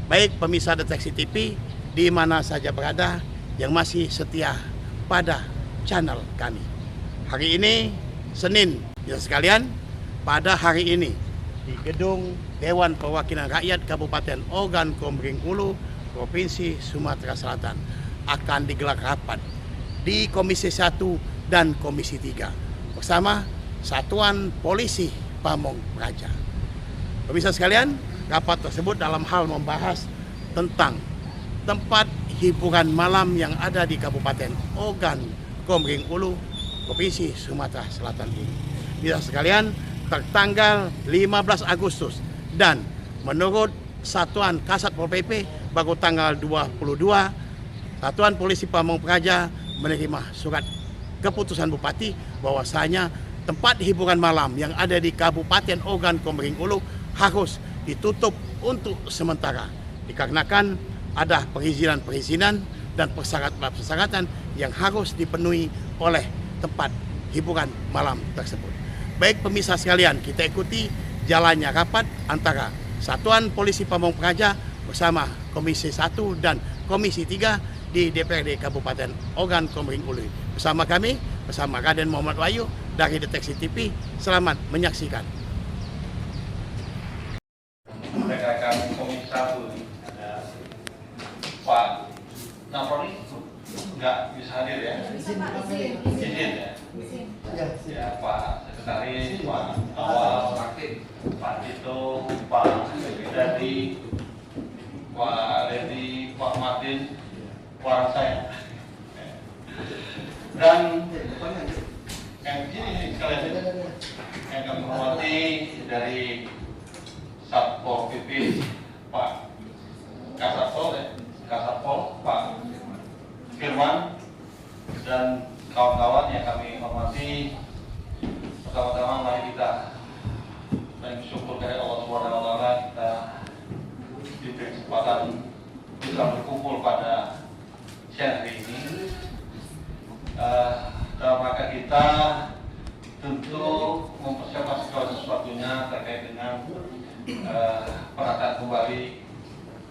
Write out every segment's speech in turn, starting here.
baik pemirsa Deteksi TV di mana saja berada yang masih setia pada channel kami. Hari ini Senin, ya sekalian, pada hari ini di gedung Dewan Perwakilan Rakyat Kabupaten Ogan Komering Ulu, Provinsi Sumatera Selatan akan digelar rapat di Komisi 1 dan Komisi 3 bersama Satuan Polisi Pamong Praja. Pemirsa sekalian, rapat tersebut dalam hal membahas tentang tempat hiburan malam yang ada di Kabupaten Ogan Komering Ulu, Provinsi Sumatera Selatan ini. Pemirsa sekalian, tertanggal 15 Agustus dan menurut Satuan Kasat Pol PP baru tanggal 22 Satuan Polisi Pamong Praja menerima surat keputusan Bupati bahwasanya tempat hiburan malam yang ada di Kabupaten Ogan Komering Ulu harus ditutup untuk sementara dikarenakan ada perizinan-perizinan dan persyaratan yang harus dipenuhi oleh tempat hiburan malam tersebut. Baik pemirsa sekalian, kita ikuti jalannya rapat antara Satuan Polisi Pamong Praja bersama Komisi 1 dan Komisi 3 di DPRD Kabupaten Ogan Komering Ulu. Bersama kami, bersama Raden Muhammad Wahyu dari Deteksi TV, selamat menyaksikan. Rekan-rekan Komisi 1 ada Pak Napoli nggak bisa hadir ya? Izin ya? Ya Pak Sekretaris, Pak Awal, Pak Tito, Pak Dadi, Pak Ledi, Pak Martin, warang saya. Dan yang ini sekalian yang kami hormati dari Satpol PP Pak Kasatpol Pak Firman dan kawan-kawan yang kami hormati, pertama-tama mari kita bersyukur kepada Allah Subhanahu wa taala kita diberi kesempatan bisa berkumpul pada siang hari ini dalam rangka kita tentu mempersiapkan segala sesuatunya terkait dengan penataan kembali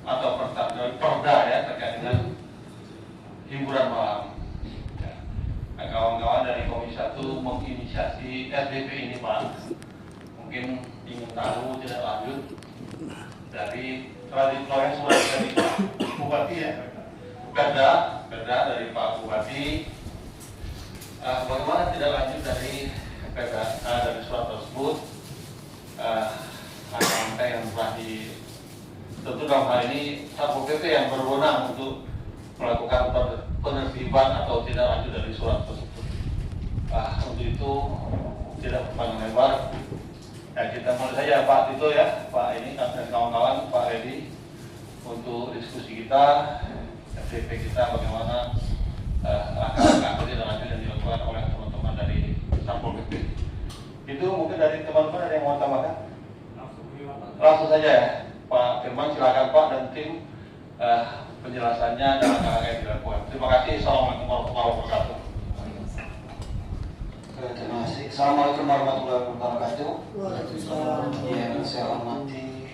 atau perda ya terkait dengan hiburan malam. Nah, kawan-kawan dari Komisi 1 menginisiasi SDP ini Pak, mungkin ingin tahu tidak lanjut dari tradisional surat dari Pak Bupati ya, perda dari Pak Bupati. Bagaimana tidak lanjut dari perda dari surat tersebut? Angka yang telah tentu dalam hal ini Satpol PP yang berwenang untuk melakukan penertiban atau tidak lanjut dari surat tersebut. Untuk itu tidak berpanjang lebar. Ya, kita mulai saja Pak Tito ya, Pak ini dan kawan-kawan, Pak Ledi untuk diskusi kita, FDP kita bagaimana langkah-langkah tidak lanjut yang dilakukan oleh teman-teman dari Satpol PP. Itu mungkin dari teman-teman ada yang mau tambahkan? Langsung saja ya, Pak Firman silakan Pak dan tim penjelasannya dan langkah-langkah yang dilakukan. Terima kasih. Assalamualaikum warahmatullahi wabarakatuh. Terima kasih. Assalamualaikum warahmatullahi wabarakatuh. Yang saya hormati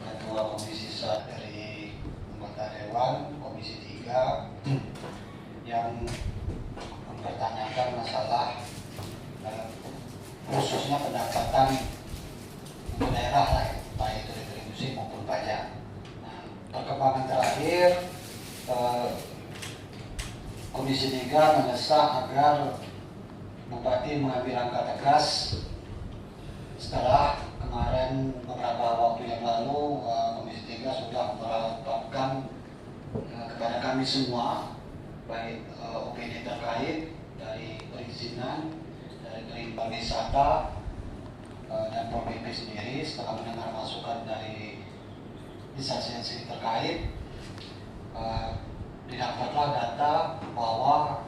Ketua Komisi 1 dari anggota Dewan Komisi 3 yang mempertanyakan masalah khususnya pendapatan daerah lah, baik itu retribusi maupun pajak. Nah, perkembangan terakhir Komisi 3 mendesak agar Bupati mengambil langkah tegas setelah kemarin beberapa waktu yang lalu Komisi 3 sudah melaporkan kepada kami semua baik OPD terkait dari perizinan, dari perizinan wisata dan Pol PP sendiri setelah mendengar masukan dari instansi terkait, didapatlah data bahwa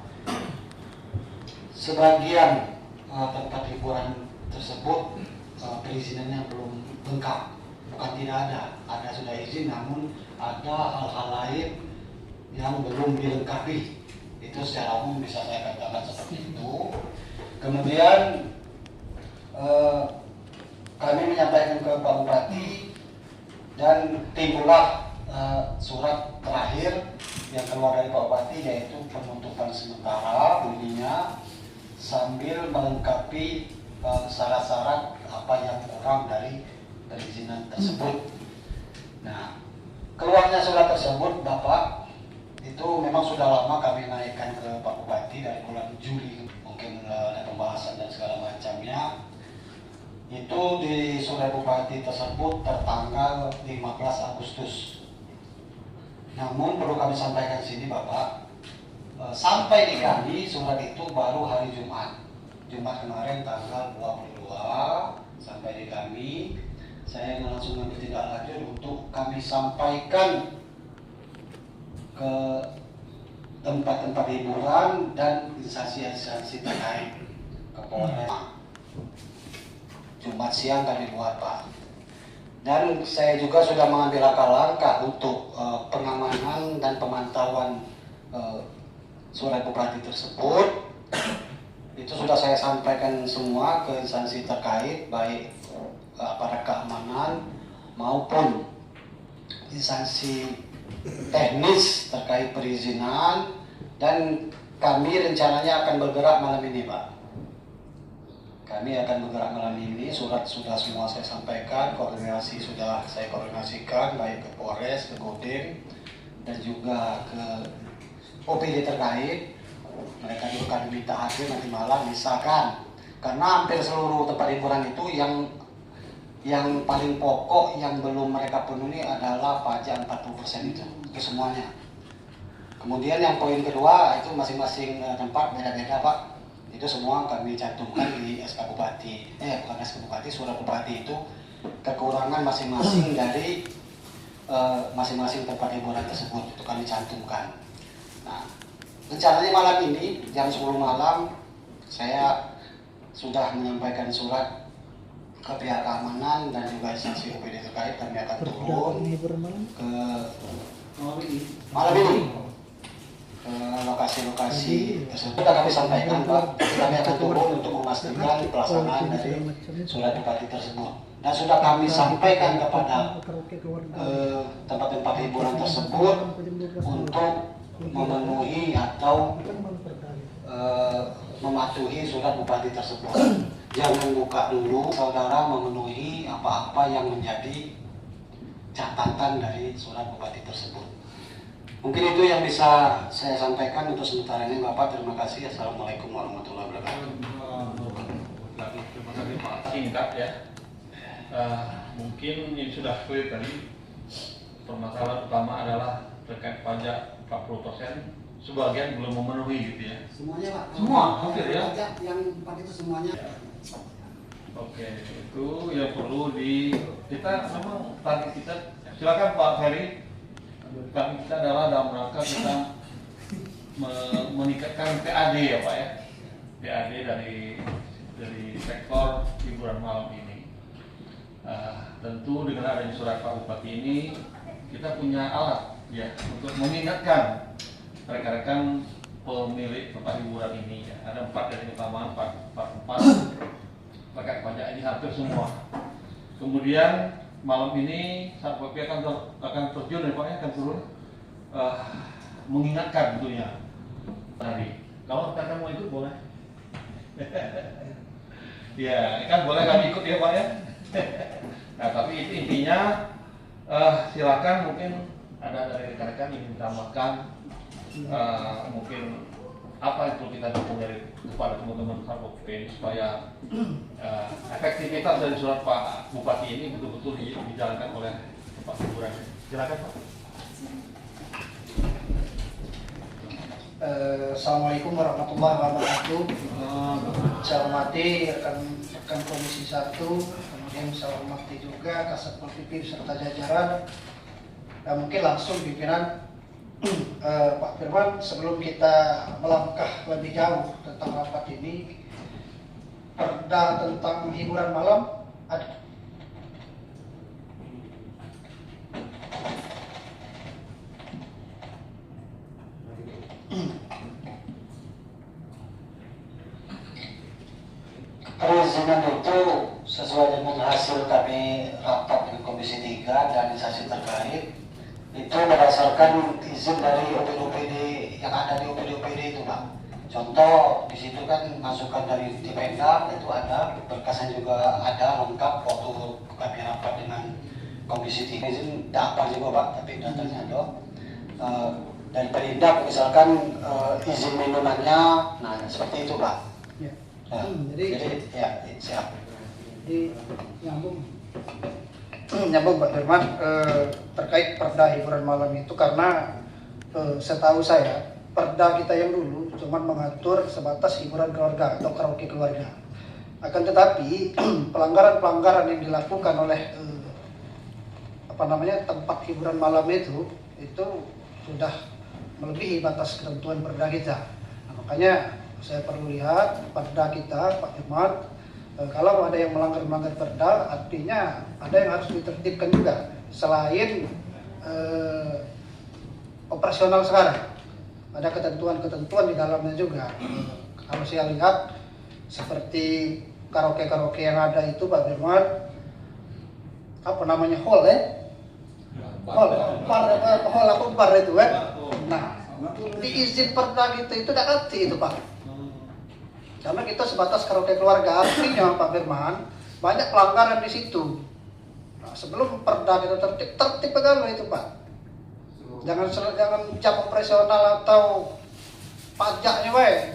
sebagian tempat hiburan tersebut perizinannya belum lengkap, bukan tidak ada sudah izin, namun ada hal-hal lain yang belum dilengkapi. Itu secara umum bisa saya katakan seperti itu. Kemudian kami menyampaikan ke Pak Bupati dan timbullah surat terakhir yang keluar dari Pak Bupati, yaitu penutupan sementara bunyinya sambil melengkapi syarat-syarat apa yang kurang dari perizinan tersebut. Nah, keluarnya surat tersebut Bapak, itu memang sudah lama kami naikkan ke Pak Bupati dari bulan Juli, mungkin ada pembahasan dan segala macamnya. Itu di surat Bupati tersebut tertanggal 15 Agustus. Namun perlu kami sampaikan di sini Bapak, sampai di kami surat itu baru hari Jumat kemarin tanggal 22 sampai di kami. Saya langsung mengambil tindak lanjut untuk kami sampaikan ke tempat-tempat hiburan dan instansi-instansi terkait ke Polres. Jumat siang kami buat Pak. Dan saya juga sudah mengambil langkah untuk pengamanan dan pemantauan surat Bupati tersebut. Itu sudah saya sampaikan semua ke instansi terkait, baik aparat keamanan maupun instansi teknis terkait perizinan, dan kami rencananya akan bergerak malam ini Pak. Kami akan bergerak malam ini, surat sudah semua saya sampaikan, koordinasi sudah saya koordinasikan baik ke Polres, ke Kodim, dan juga ke OPD terkait. Mereka juga kami minta hadir nanti malam misalkan, karena hampir seluruh tempat hiburan itu yang paling pokok yang belum mereka penuhi adalah pajak 40% itu semuanya. Kemudian yang poin kedua itu masing-masing tempat beda-beda Pak. Itu semua kami cantumkan di SK Bupati, bukan SK Bupati, surat Bupati itu kekurangan masing-masing dari masing-masing tempat hiburan tersebut, itu kami cantumkan. Nah, rencananya malam ini jam 10 malam saya sudah menyampaikan surat ke pihak keamanan dan juga instansi OPD terkait. Kami akan turun ke malam ini ke lokasi-lokasi tersebut. Sudah kami sampaikan Pak, kami akan turun untuk memastikan pelaksanaan dari surat Bupati tersebut, dan sudah kami sampaikan kepada tempat-tempat hiburan tersebut untuk memenuhi atau mematuhi surat Bupati tersebut. Jangan buka dulu, saudara memenuhi apa-apa yang menjadi catatan dari surat Bupati tersebut. Mungkin itu yang bisa saya sampaikan untuk sementara ini Bapak. Terima kasih. Assalamualaikum warahmatullahi wabarakatuh. Terima kasih Pak. Singkat ya. Mungkin ini sudah clear tadi. Permasalahan utama adalah terkait pajak 40%. Sebagian belum memenuhi gitu ya. Semuanya Pak. Semua hampir ya. Pajak yang 4 itu semuanya. Oke, itu yang perlu kita memang target kita. Silakan Pak Ferry. Kami kita adalah dalam rangka kita meningkatkan PAD ya Pak ya. PAD dari sektor hiburan malam ini. Tentu dengan adanya surat Pak Bupati ini kita punya alat ya untuk mengingatkan rekan-rekan pemilik tempat hiburan ini ya. Ada 4 dari utama, 4 terkait pajak ini hampir semua. Kemudian malam ini Satpol PP akan terjun ya Pak ya, akan turun mengingatkan tentunya tadi. Kalau kita mau ikut boleh. Ya kan boleh kami ikut ya Pak ya. Nah tapi itu intinya silakan, mungkin ada dari rekan-rekan yang ditambahkan mungkin apa itu kita dukung dari kepada teman-teman Satpol PP supaya efektivitas dari surat Pak Bupati ini betul-betul dijalankan oleh tempat hiburan. Silakan Pak. Assalamualaikum warahmatullahi wabarakatuh. Saya hormati rekan Komisi 1, kemudian saya hormati juga Kasatpol PP serta jajaran. Dan mungkin langsung pimpinan Pak Firman, sebelum kita melangkah lebih jauh tentang rapat ini, perda tentang hiburan malam ada. Perizinan itu sesuai dengan hasil kami rapat dengan Komisi 3 dan instansi terkait, itu berdasarkan izin dari OPD-OPD yang ada di OPD-OPD itu Pak. Contoh di situ kan masukan dari Pemda itu ada, berkasnya juga ada lengkap waktu kami rapat dengan Komisi 3. Izin tidak apa juga Pak, tapi datanya ada. Dari Perindak misalkan izin minumannya, nah seperti itu Pak. Ya. Ya, Jadi ya siap. Jadi nyambung Pak Firman terkait perda hiburan malam itu, karena setahu saya perda kita yang dulu cuma mengatur sebatas hiburan keluarga atau karaoke keluarga. Akan tetapi pelanggaran-pelanggaran yang dilakukan oleh tempat hiburan malam itu sudah melebihi batas ketentuan perda kita. Nah, makanya saya perlu lihat perda kita Pak Firman. Kalau ada yang melanggar perda, artinya ada yang harus ditertibkan juga selain operasional sekarang. Ada ketentuan-ketentuan di dalamnya juga. Kalau saya lihat seperti karaoke yang ada itu Pak Firman, hall ya? Bar itu kan. Nah, di izin perda gitu itu tidak ngerti itu Pak. Karena kita sebatas karaoke keluarga, artinya Pak Firman banyak pelanggaran di situ. Nah, sebelum perda kita tertib pegawai itu Pak. Jangan jam operasional atau pajaknya baik,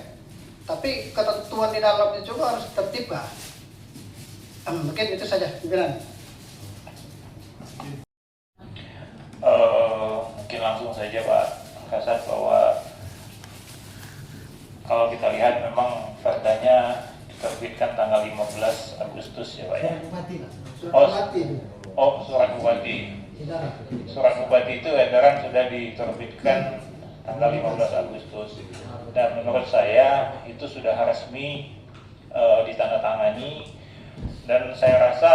tapi ketentuan di dalamnya juga harus tertib Pak. Mungkin itu saja pimpinan. Mungkin langsung saja Pak Kasat, bahwa kalau kita lihat memang perdanya diterbitkan tanggal 15 Agustus ya Pak ya. Surat Bupati. Surat Bupati itu edaran sudah diterbitkan tanggal 15 Agustus. Dan menurut saya itu sudah resmi ditandatangani. Dan saya rasa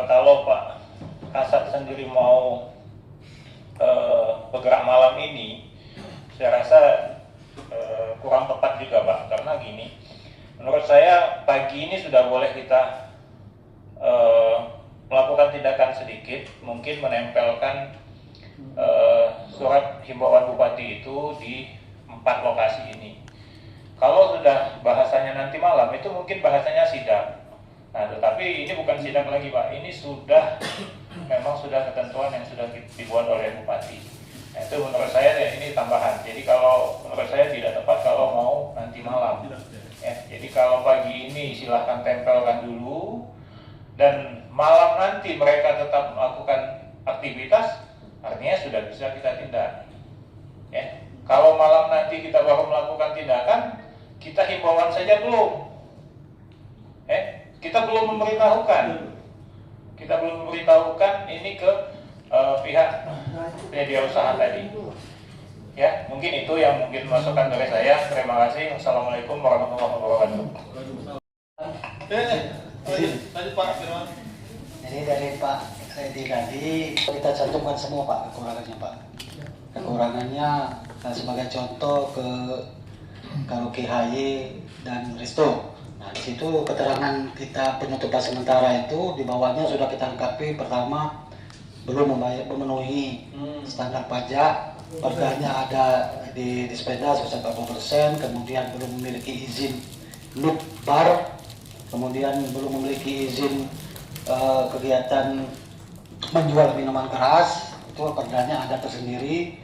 kalau Pak Kasat sendiri mau bergerak malam ini, saya rasa kurang tepat juga Pak, karena gini, menurut saya pagi ini sudah boleh kita melakukan tindakan sedikit, mungkin menempelkan surat himbauan bupati itu di 4 lokasi ini. Kalau sudah bahasanya nanti malam, itu mungkin bahasanya sidang. Nah, tetapi ini bukan sidang lagi Pak, ini memang sudah ketentuan yang sudah dibuat oleh bupati. Nah, itu menurut saya ya, ini tambahan. Jadi kalau menurut saya tidak tepat kalau mau nanti malam. Ya, jadi kalau pagi ini silahkan tempelkan dulu, dan malam nanti mereka tetap melakukan aktivitas, artinya sudah bisa kita tindak. Ya, kalau malam nanti kita baru melakukan tindakan, kita himbauan saja belum. Kita belum memberitahukan ini ke pihak media usaha tadi. Ya, mungkin itu yang mungkin masukan dari saya. Terima kasih. Assalamualaikum warahmatullahi wabarakatuh. Jadi dari Pak Redi tadi kita cantumkan semua Pak kekurangannya Pak. Kekurangannya sebagai contoh ke karaoke HY dan Resto. Nah, di situ keterangan kita penutupan sementara itu di bawahnya sudah kita lengkapi. Pertama, belum memenuhi standar pajak, perdanya ada di sepeda sebesar 40%, kemudian belum memiliki izin loop bar, kemudian belum memiliki izin kegiatan menjual minuman keras, itu perdanya ada tersendiri,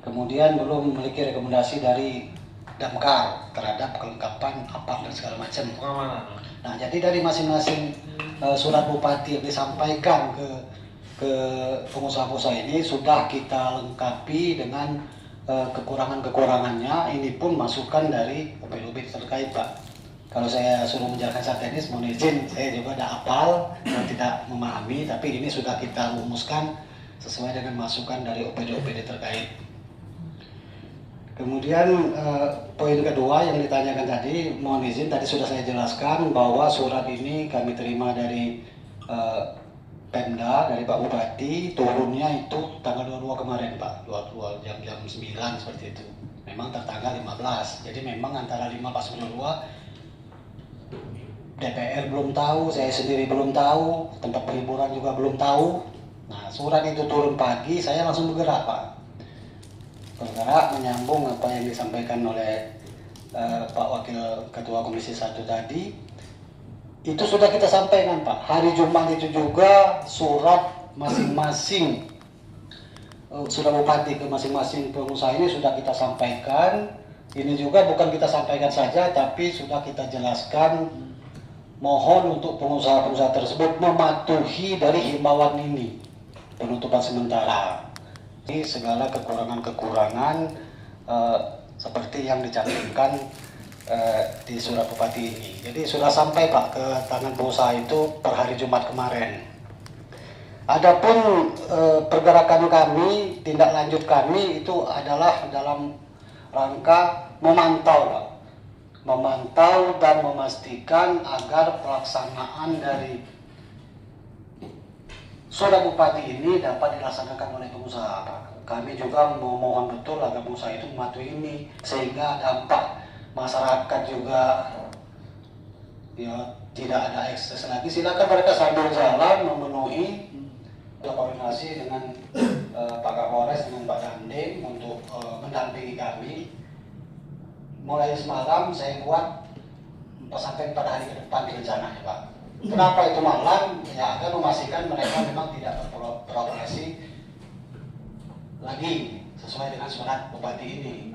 kemudian belum memiliki rekomendasi dari Damkar terhadap kelengkapan apar dan segala macam. Nah, jadi dari masing-masing surat bupati yang disampaikan ke pengusaha-pengusaha ini sudah kita lengkapi dengan kekurangan-kekurangannya. Ini pun masukan dari OPD terkait Pak. Kalau saya suruh menjelaskan secara teknis, mohon izin, saya juga ada hafal dan tidak memahami, tapi ini sudah kita rumuskan sesuai dengan masukan dari OPD terkait. Kemudian poin kedua yang ditanyakan tadi, mohon izin tadi sudah saya jelaskan bahwa surat ini kami terima dari Pemda, dari Pak Bupati, turunnya itu tanggal 22 kemarin Pak, 22 jam 9 seperti itu. Memang tertanggal 15, jadi memang antara 5 pas 22 DPR belum tahu, saya sendiri belum tahu, tempat perhiburan juga belum tahu. Nah, surat itu turun pagi, saya langsung bergerak, Pak. Bergerak menyambung apa yang disampaikan oleh Pak Wakil Ketua Komisi 1 tadi. Itu sudah kita sampaikan, Pak. Hari Jumat itu juga surat masing-masing surat bupati ke masing-masing pengusaha ini sudah kita sampaikan. Ini juga bukan kita sampaikan saja, tapi sudah kita jelaskan. Mohon untuk pengusaha-pengusaha tersebut mematuhi dari himbauan ini, penutupan sementara. Ini segala kekurangan-kekurangan seperti yang dicantumkan di surat bupati ini. Jadi sudah sampai, Pak, ke tangan pengusaha itu per hari Jumat kemarin. Adapun pergerakan kami, tindak lanjut kami itu adalah dalam rangka memantau, Pak. Memantau dan memastikan agar pelaksanaan dari surat bupati ini dapat dilaksanakan oleh pengusaha, Pak. Kami juga memohon betul agar pengusaha itu mematuhi ini sehingga dampak masyarakat juga ya tidak ada ekses lagi. Silakan mereka sambil jalan memenuhi, koordinasi dengan Pak Kapolres dengan Pak Dandim untuk mendampingi kami. Mulai semalam saya buat sampai 4 hari ke depan rencananya, Pak. Kenapa itu malam? Ya agar memastikan mereka memang tidak beroperasi lagi sesuai dengan surat bupati ini.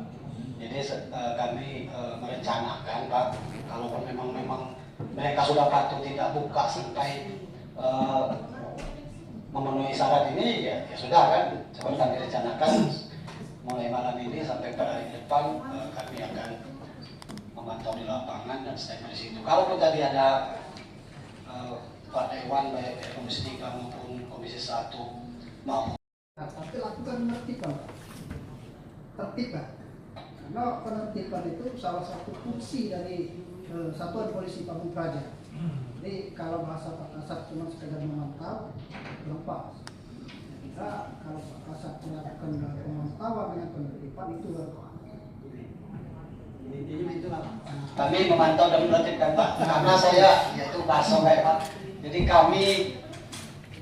Jadi kami merencanakan, Pak, kalaupun memang mereka sudah patuh tidak buka sampai memenuhi syarat ini, ya sudah kan. Seperti kami rencanakan mulai malam ini sampai pada hari depan kami akan memantau di lapangan dan standby di situ. Kalaupun tadi ada Pak Dewan baik dari Komisi 3 maupun Komisi 1 mau. Nah, tapi lakukan penertiban, Pak. Tertib, Pak. Karena penertiban itu salah satu fungsi dari Satuan Polisi Pamung Praja. Jadi kalau bahasa Pak Kasat cuma sekedar memantau, lepas. Kita kalau Pak Kasat melakukan pemantauan dengan penertiban itu kami memantau dan menertibkan, Pak. Karena saya yaitu Baso kayak, Pak. Jadi kami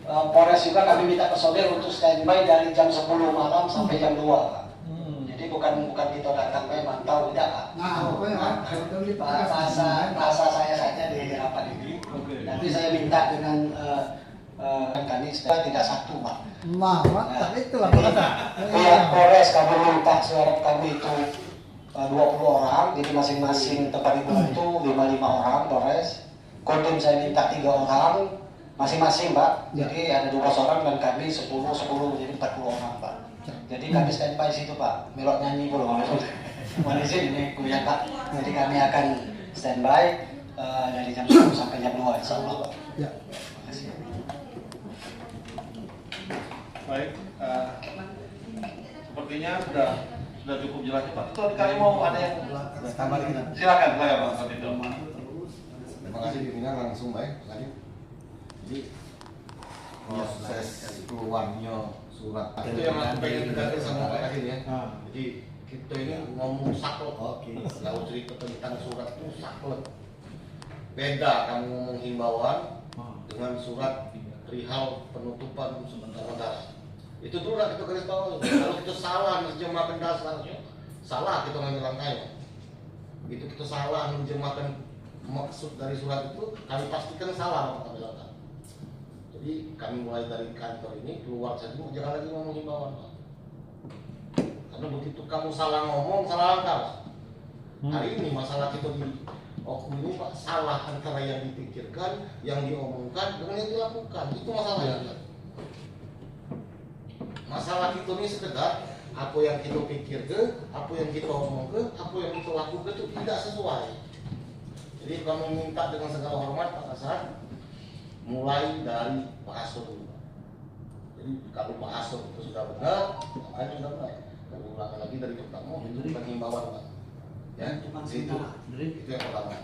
Polres juga kami minta personil untuk standby dari jam 10 malam sampai jam 2, Pak. Jadi bukan kita datang mantau, tidak, Pak. Bahasa saya saja di rapat ini. Nanti saya minta dengan kami tidak satu, Pak. mantap itulah Pak Kasat. Pihak Polres kami minta suara kami itu 20 orang, jadi masing-masing tempat hiburan itu 55 orang Polres. Kodim saya minta 3 orang masing-masing, Pak. Jadi ada 12 orang dan kami 10 jadi 40 orang, Pak. Jadi kami standby situ, Pak. Melok nyanyi pun kalau mohon izin ini kuliah, Pak. Jadi kami akan standby dari jam 1 sampai jam 2 insyaallah, Pak. Ya. Terima kasih. Baik, sepertinya sudah cukup jelas, Pak. Itu kali mau ada yang silakan Pak Sabito. Terima kasih pimpinan, langsung baik lanjut. Jadi proses keluarnya surat itu yang aku pengen dengar sama Pak Kasih ya. Jadi kita ini ngomong saklek, kalau cerita tentang surat itu saklek. Beda kamu ngomong himbauan dengan surat perihal penutupan sementara. Itu dulu lah kita garis bawah. Kalau kita salah menerjemahkan dasarnya, salah kita ngambil langkahnya. Itu kita salah menerjemahkan maksud dari surat itu, kami pastikan salah kami lakukan. Jadi kami mulai dari kantor ini keluar saja, jangan lagi ngomong himbauan, Pak. Karena begitu kamu salah ngomong, salah langkah. Hari ini masalah kita di ini, Pak, salah antara yang dipikirkan, yang diomongkan dengan yang dilakukan. Itu masalahnya. Masalah kita ini sekedar apa yang kita pikir ke, apa yang kita omong ke, apa yang kita lakukan itu tidak sesuai. Jadi kami minta dengan segala hormat, Pak Kasat, mulai dari Pak Hasto dulu. Jadi kalau Pak Hasto itu sudah benar, makanya sudah benar. Kami ulangi lagi dari pertama, itu himbauan, Pak. Ya, itu yang pertama.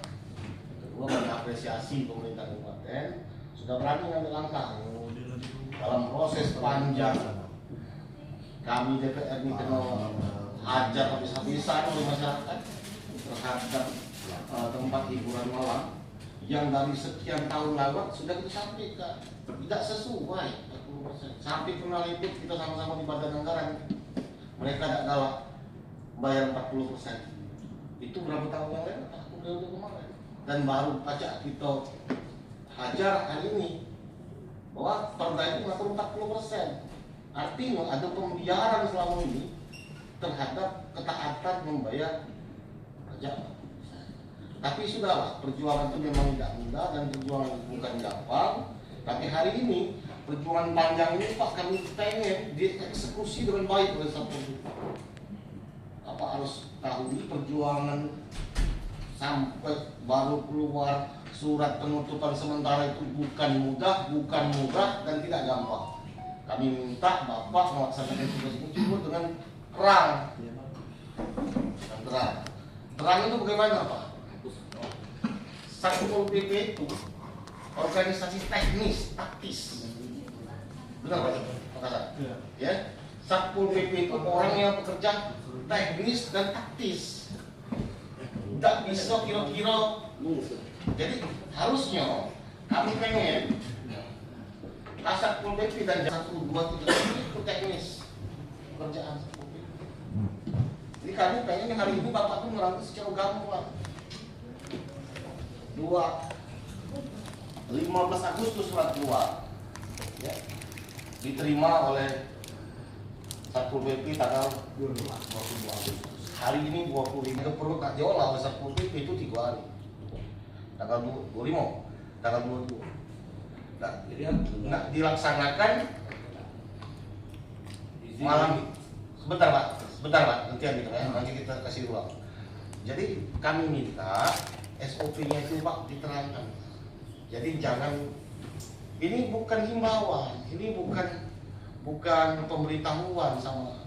Kedua, kami apresiasi pemerintah kabupaten sudah berani mengambil langkah dalam proses panjang. Kami DPR ini kena hajar habis-habisan oleh masyarakat terhadap tempat hiburan malam yang dari sekian tahun lalu sudah kita sampaikan tidak sesuai 40%. Sampai pernah ribut kita sama-sama di badan anggaran, mereka tidak galak bayar 40%. Itu berapa tahun yang lalu? Aku udah kemarin. Dan baru pajak kita hajar hari ini bahwa perda itu mengatur 40%. Artinya ada pembiaran selama ini terhadap ketaatan membayar pajak. Tapi sudahlah, perjuangan itu memang tidak mudah dan perjuangan itu bukan gampang. Tapi hari ini perjuangan panjang ini Pak, kami pengen dieksekusi dengan baik oleh Satpol. Apa harus tahu perjuangan sampai baru keluar surat penutupan sementara itu bukan mudah, bukan murah dan tidak gampang. Kami minta Bapak melaksanakan tugas ini cuma dengan terang. Dan terang. Terang itu bagaimana Pak? Satpol PP itu organisasi teknis, taktis. Benar Pak? Ya. Satpol PP itu orang yang bekerja teknis dan taktis. Tidak bisa kira-kira. Jadi harusnya kami pengen Satpol PP dan 1, 2, 3 itu teknis pekerjaan Satpol PP. Jadi kami pengen hari ini Bapak tuh merangkul secara gampang. 15 Agustus surat keluar, ya, diterima oleh Satpol PP tanggal 22 Agustus. Hari ini 25, perlu tak diolah oleh Satpol PP itu 3 hari. Tanggal 25, tanggal 22. Nah, dilaksanakan malam. Sebentar Pak, nanti kita kasih ruang. Jadi kami minta SOP-nya itu Pak diterangkan. Jadi jangan, ini bukan himbauan, ini bukan pemberitahuan sama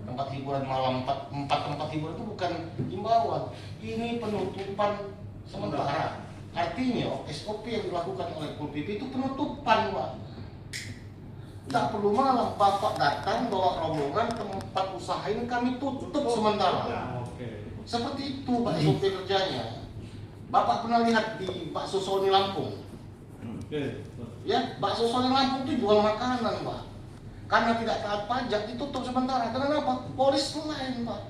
tempat hiburan malam, empat tempat hiburan itu bukan himbauan, ini penutupan sementara. Artinya SOP yang dilakukan oleh Pol PP itu penutupan Pak. Tidak perlu malam Bapak datang bawa rombongan tempat usaha ini kami tutup sementara. Seperti itu Pak SOP kerjanya. Bapak pernah lihat di bakso Sony Lampung? Ya, bakso Sony Lampung itu jual makanan Pak. Karena tidak taat pajak ditutup sementara. Kenapa? Polis lain Pak.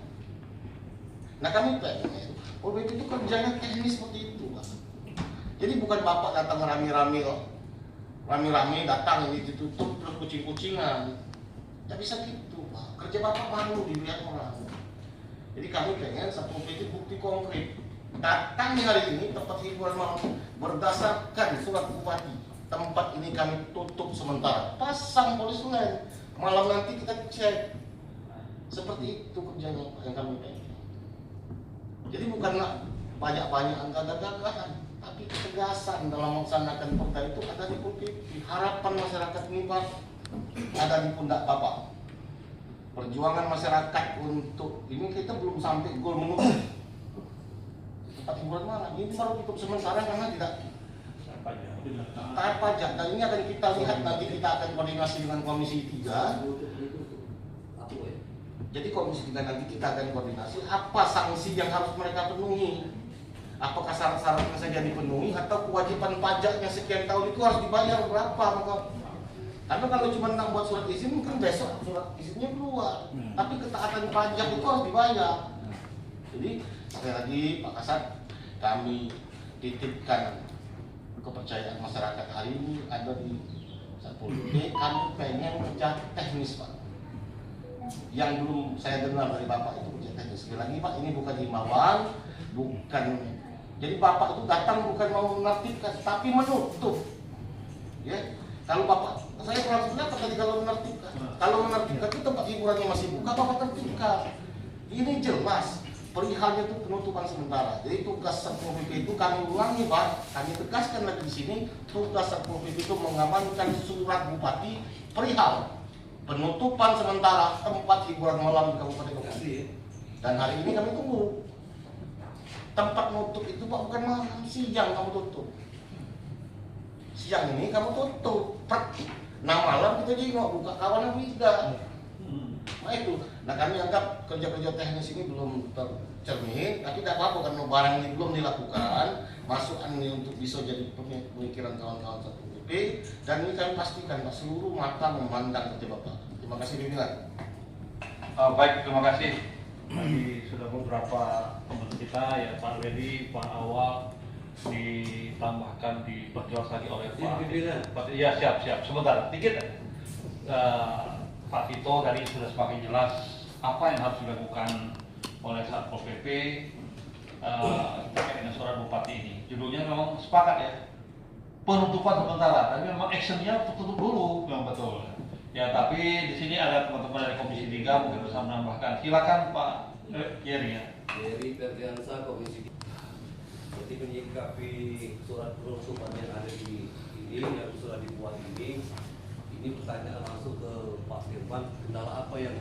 Nah kami pengen Pol PP itu kerjanya teknis seperti itu Pak. Jadi bukan Bapak datang rame-rame datang ini ditutup terus kucing-kucingan. Tidak bisa gitu Pak. Kerja Bapak malu dilihat orang. Jadi kami pengen Satpol PP bukti konkret. Datang hari ini tempat hiburan malam berdasarkan surat bupati. Tempat ini kami tutup sementara. Pasang polis lain. Malam nanti kita cek. Seperti itu kerjanya yang kami pengen. Jadi bukanlah banyak-banyak gagah-gagahan, tapi ketegasan dalam melaksanakan perda itu ada di Pol PP. Harapan masyarakat ini Pak ada di pundak Bapak. Perjuangan masyarakat untuk ini kita belum sampai gol menutup tempat hiburan malam. Ini baru tutup sementara karena tidak taat pajak. Dan ini akan kita lihat nanti, kita akan koordinasi dengan Komisi 3. Jadi Komisi 3 nanti kita akan koordinasi apa sanksi yang harus mereka penuhi. Apakah syarat-syaratnya saja dipenuhi atau kewajiban pajaknya sekian tahun itu harus dibayar berapa? Karena kalau cuma nak buat surat izin kan besok surat izinnya keluar. Tapi ketaatan pajak itu harus dibayar. Jadi sekali lagi Pak Kasat, kami titipkan kepercayaan masyarakat hari ini ada di Satpol PP. Kami pengen kerja teknis Pak. Yang belum saya dengar dari Bapak itu kerja teknis. Sekali lagi Pak, ini bukan himbauan, bukan. Jadi Bapak itu datang bukan mau menertibkan, tapi menutup. Ya, kalau Bapak, saya kurang pendapat tadi kalau menertibkan. Kalau menertibkan itu tempat hiburannya masih buka, Bapak tertibkan. Ini jelas. Perihalnya itu penutupan sementara. Jadi tugas Satpol PP itu kami ulangi Pak, kami tegaskan lagi di sini, tugas Satpol PP itu mengamankan surat bupati perihal penutupan sementara tempat hiburan malam di Kabupaten Bekasi. Dan hari ini kami tunggu tempat nutup itu Pak bukan malam, siang kamu tutup. Siang ini kamu tutup. Nah malam kita jadi mau buka kawanan tidak. Nah itu Nah kami anggap kerja-kerja teknis ini belum tercermin, tapi tidak apa-apa karena barang ini belum dilakukan, masukan ini untuk bisa jadi pemikiran kawan-kawan Satpol PP, dan ini kami pastikan Pak seluruh mata memandang ke Bapak. Terima kasih pimpinan. Baik, terima kasih. Tadi sudah beberapa teman kita ya Pak Wedi, Pak Awal ditambahkan diperjelas lagi oleh Pak. Iya siap. Sebentar, dikit. Pak Tito tadi sudah semakin jelas apa yang harus dilakukan oleh Satpol PP terkait dengan surat Bupati ini. Judulnya memang sepakat ya, penutupan sementara, tapi memang actionnya tutup dulu, memang betul. Ya, tapi di sini ada teman-teman dari Komisi 3 mungkin bisa menambahkan. Silakan Pak Yeri ya. Yeri Ferdiansa, Komisi 3. Seperti menyikapi surat penutupan yang ada di ini, yang sudah dibuat ini pertanyaan langsung ke Pak Firman, kendala apa yang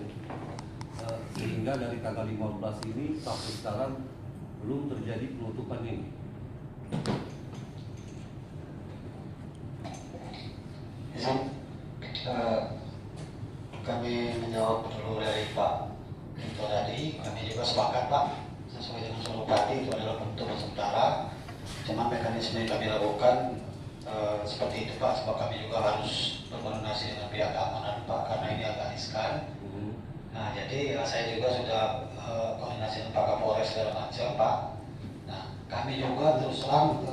sehingga dari tanggal 15 ini sampai sekarang belum terjadi penutupan ini? Kami menjawab dulu dari Pak Tito tadi, kami juga sepakat Pak, sesuai dengan surat Bupati itu adalah penutupan sementara. Cuma mekanisme yang kami lakukan seperti itu Pak, sebab kami juga harus berkoordinasi dengan pihak keamanan Pak, karena ini agak riskan. Nah jadi saya juga sudah koordinasi dengan Pak Kapolres segala macam Pak. Nah kami juga terus terang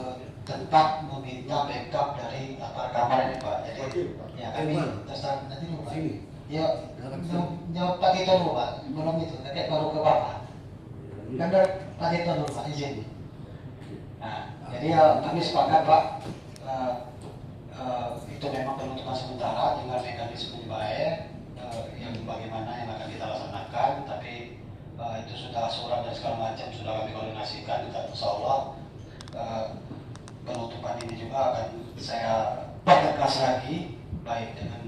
tetap meminta backup dari aparat keamanan ini Pak. Jadi ya kami terus terang nanti dulu Pak. Ya jawab Pak Tito dulu Pak, belum itu, nanti baru ke Bapak. Kan dari Pak Tito dulu Pak, izin. Nah jadi kami sepakat Pak. Itu memang penutupan sementara dengan mekanisme baik yang bagaimana yang akan kita laksanakan, tapi itu sudah surat dan segala macam sudah kami koordinasikan, dan insya Allah penutupan ini juga akan saya pertegas lagi baik dengan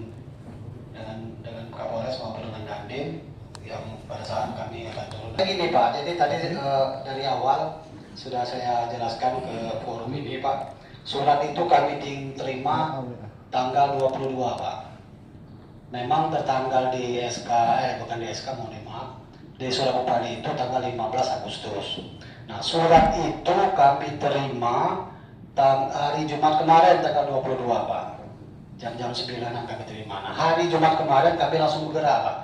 Kapolres maupun dengan Dandim yang pada saat kami akan turun. Begini Pak, jadi tadi dari awal sudah saya jelaskan ke forum ini Pak. Surat itu kami diterima tanggal 22 Pak. Memang tertanggal di SK, bukan di SK, mohon maaf, di surat Bupati itu tanggal 15 Agustus. Nah surat itu kami terima hari Jumat kemarin tanggal 22 Pak. Jam-jam 9 kami terima. Nah hari Jumat kemarin kami langsung bergerak Pak.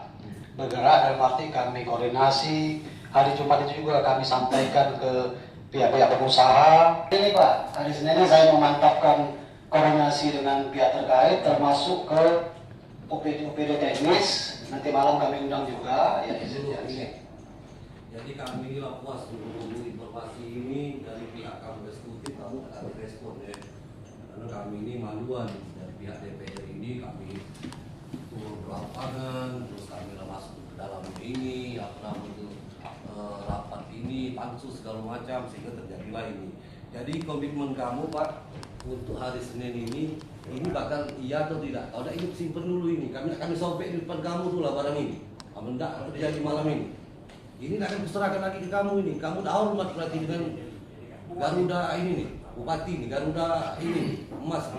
Bergerak dalam arti kami koordinasi. Hari Jumat itu juga kami sampaikan ke pihak-pihak pengusaha. Ini Pak, hari Senin saya memantapkan koordinasi dengan pihak terkait, termasuk ke OPD teknis. Nanti malam kami undang juga. Ya, Jadi kami ini puas menunggu informasi ini dari pihak kamu eksekutif, kamu tak ada respon ya. Karena kami ini maluan dari pihak DPR ini, kami turun ke lapangan, terus kami masuk ke dalam ini, rapat ini, pansus segala macam, sehingga terjadilah ini. Jadi komitmen kamu Pak untuk hari Senin ini bakal iya atau tidak? Kalau tidak ini simpen dulu ini, kami sobek di depan kamu dulu lah barang ini. Kalau tidak terjadi malam ini akan kuserahkan lagi ke kamu ini. Kamu dah hormat berarti dengan Garuda ini nih, Bupati ini, Garuda ini, Emas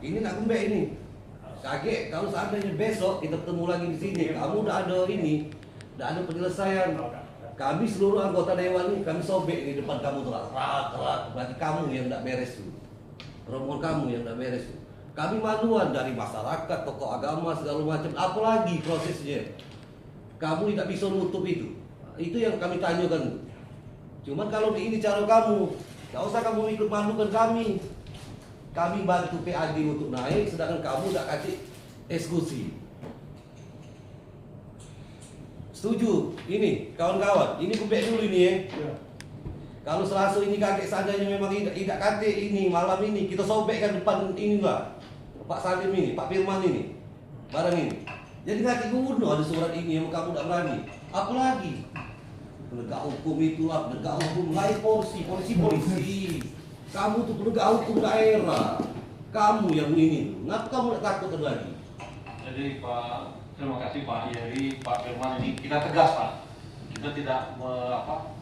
ini nak kembali ini. Kaget kalau seandainya besok kita ketemu lagi di sini, kamu udah ada ini, udah ada penyelesaian. Kami seluruh anggota dewan ini kami sobek di depan kamu telat, berarti kamu yang tidak beres tuh, rombongan kamu yang tidak beres tuh. Kami maluan dari masyarakat, tokoh agama segala macam, apalagi prosesnya. Kamu tidak bisa nutup itu yang kami tanyakan. Cuman kalau ini cara kamu, tidak usah kamu ikut malukan kami. Kami bantu PAD untuk naik, sedangkan kamu tidak kasih eksekusi. Setuju? Ini kawan-kawan, ini kubek dulu ini ya. Kalau Selasa ini kakek seadanya memang tidak kate ini malam ini kita sobekkan depan ini lah. Pak Salim ini, Pak Firman ini, barang ini. Jadi kakek kuno ada surat ini yang kamu tidak berani. Apalagi penegak hukum itulah penegak hukum lain polisi. Kamu tuh penegak hukum daerah. Kamu yang ini, ngapa kamu tidak takut lagi? Jadi Pak, terima kasih Pak Yeri, Pak Firman ini kita tegas Pak. Kita tidak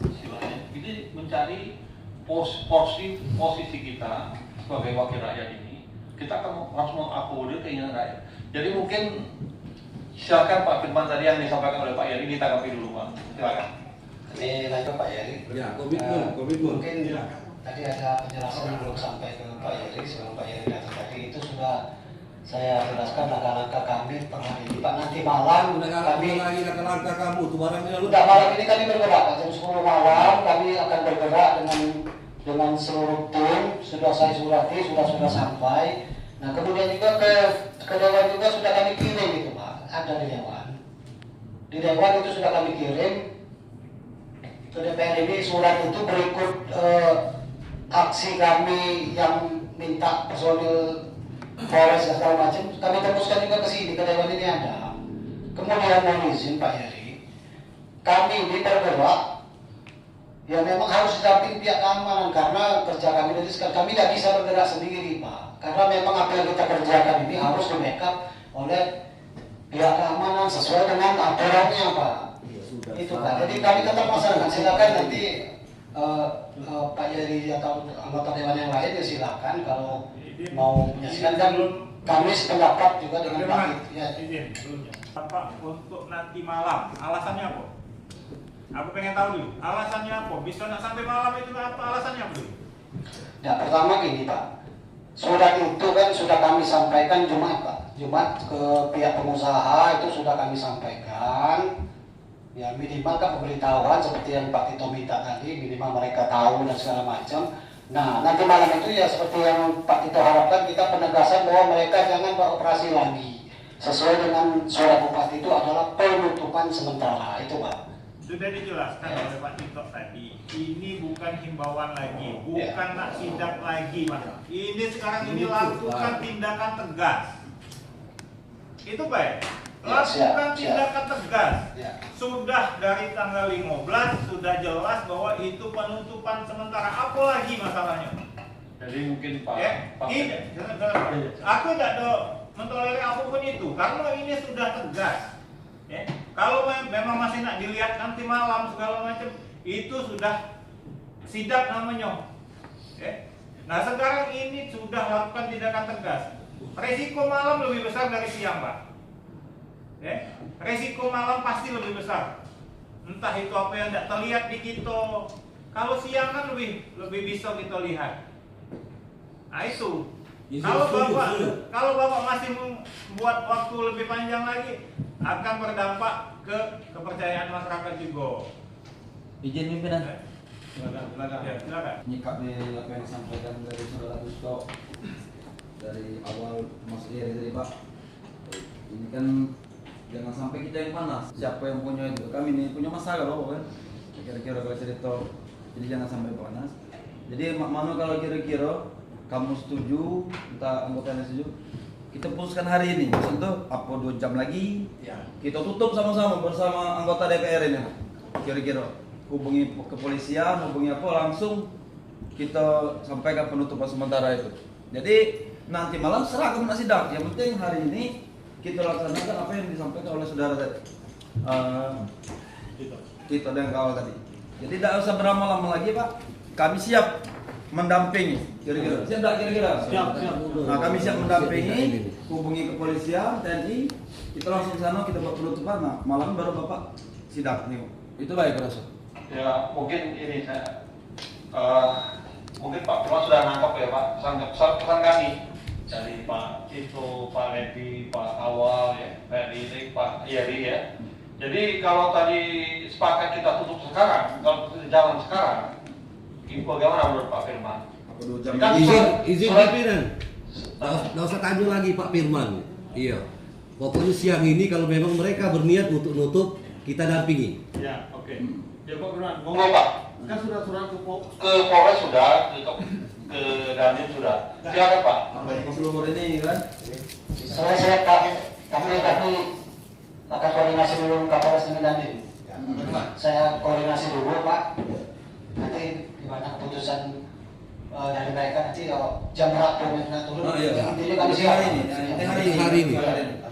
istilahnya, kita mencari posisi kita sebagai wakil rakyat ini. Kita akan harus mengakomodir keinginan rakyat. Jadi mungkin Silakan Pak Firman tadi yang disampaikan oleh Pak Yeri ditanggapi dulu Pak. Silakan. Ini lanjut Pak Yeri. Ya, komitmen. Mungkin tadi ada penjelasan yang belum sampai ke Pak Yeri sebelum Pak Yeri datang tadi, itu sudah saya jelaskan langkah-langkah kami per hari ini Pak. Nanti malam kami lagi langkah kamu tuh barangnya lu. sudah malam ini kami bergerak Pak. Jam 10 malam kami akan bergerak dengan seluruh tim. Sudah saya surati, sudah sampai. Nah kemudian juga ke Dewan juga sudah kami kirim itu Pak. Ada di Dewan. Di Dewan itu sudah kami kirim ke DPR ini surat itu berikut aksi kami yang minta personil Polres dan segala macam, kami teruskan juga ke sini, ke Dewan ini ada. Kemudian mohon izin Pak Yeri, kami ini bergerak, ya memang harus didamping pihak keamanan karena kerja kami dari sekarang kami tidak bisa bergerak sendiri Pak. Karena memang apa yang kita kerjakan ini harus di backup oleh pihak keamanan sesuai dengan aturannya Pak. Itu Pak. Jadi kami tetap melaksanakan. Silakan nanti Pak Yeri atau anggota Dewan yang lain ya silakan kalau mau menyaksikan, dan kami sependapat juga dengan Pak. Ya. Pak, untuk nanti malam, alasannya apa? Aku pengen tahu dulu, alasannya apa? Bisa nak sampai malam itu apa alasannya dulu? Ya, pertama gini Pak, surat itu kan sudah kami sampaikan Jumat Pak. Jumat ke pihak pengusaha itu sudah kami sampaikan. Ya minimal kan pemberitahuan seperti yang Pak Tito minta tadi, minimal mereka tahu dan segala macam. Nah nanti malam itu ya seperti yang Pak Tito harapkan, kita penegasan bahwa mereka jangan beroperasi lagi. Sesuai dengan surat Bupati itu adalah penutupan sementara, itu Pak. Sudah dijelaskan oleh Pak Tito tadi, ini bukan himbauan lagi, bukan nak sidak lagi Mas. Ini sekarang ini lakukan tindakan tegas. Itu baik. Lakukan tindakan tegas. Sudah dari tanggal 15 sudah jelas bahwa itu penutupan sementara. Apalagi masalahnya? Jadi mungkin Pak. Aku tidak ada mentolerir apapun itu karena ini sudah tegas. Kalau memang masih nak dilihat nanti malam segala macam, itu sudah sidak namanya. Nah sekarang ini sudah lakukan tindakan tegas. Resiko malam lebih besar dari siang Pak. Resiko malam pasti lebih besar. Entah itu apa yang tidak terlihat di kita. Kalau siang kan lebih bisa kita lihat. Nah itu. Kalau bapak masih membuat waktu lebih panjang lagi, akan berdampak ke kepercayaan masyarakat juga. Izin pimpinan. Silakan. Menyikapi apa yang disampaikan dari Saudara Gusto dari awal Mas Iri tadi Pak. Ini kan jangan sampai kita yang panas. Siapa yang punya itu? Kami ini punya masalah loh kan. Kira-kira kalau cerita, jadi jangan sampai panas. Jadi Manu kalau kira-kira kamu setuju, entah anggotanya setuju, kita putuskan hari ini. Contoh, apa 2 jam lagi, kita tutup sama-sama bersama anggota DPR ini. Kira-kira hubungi kepolisian, hubungi apa, langsung kita sampaikan penutupan sementara itu. Jadi nanti malam serah kamu nak sidang. Yang penting hari ini kita laksanakan apa yang disampaikan oleh saudara tadi. Kita dan kawan tadi. Jadi tidak usah berlama-lama lagi Pak. Kami siap mendampingi. Kira-kira. Siap tak kira-kira? Siap. Nah kami siap mendampingi. Hubungi kepolisian, TNI. Kita langsung ke sana, kita buat penutupan. Nah malam baru Bapak sidang. Nih. Itu baik rasa. Ya mungkin ini saya mungkin Pak Firman sudah nangkap ya Pak pesan kami dari Pak Tito, Pak Levi, Pak Awal ya, Pak Lirik, Pak Yeri ya. Jadi kalau tadi sepakat kita tutup sekarang, kalau jalan sekarang, ini bagaimana menurut Pak Firman? Apa 2 jam Kan lagi? Izin pimpinan. Nggak usah tanya lagi Pak Firman. Iya. Pokoknya siang ini kalau memang mereka berniat untuk nutup, kita dampingi. Ya, oke. Ya Pak Firman, monggo Pak. Kan surat-surat ke Polres sudah, ke Dandim sudah. Silakan Pak. Sampai ke seluruh ini kan? Saya Pak, kami akan koordinasi dulu Kapolres dengan Dandim. Saya koordinasi dulu Pak. Nanti gimana keputusan dari mereka nanti jam berapa mereka turun. Oh, iya. Intinya kami siap. Hari ini.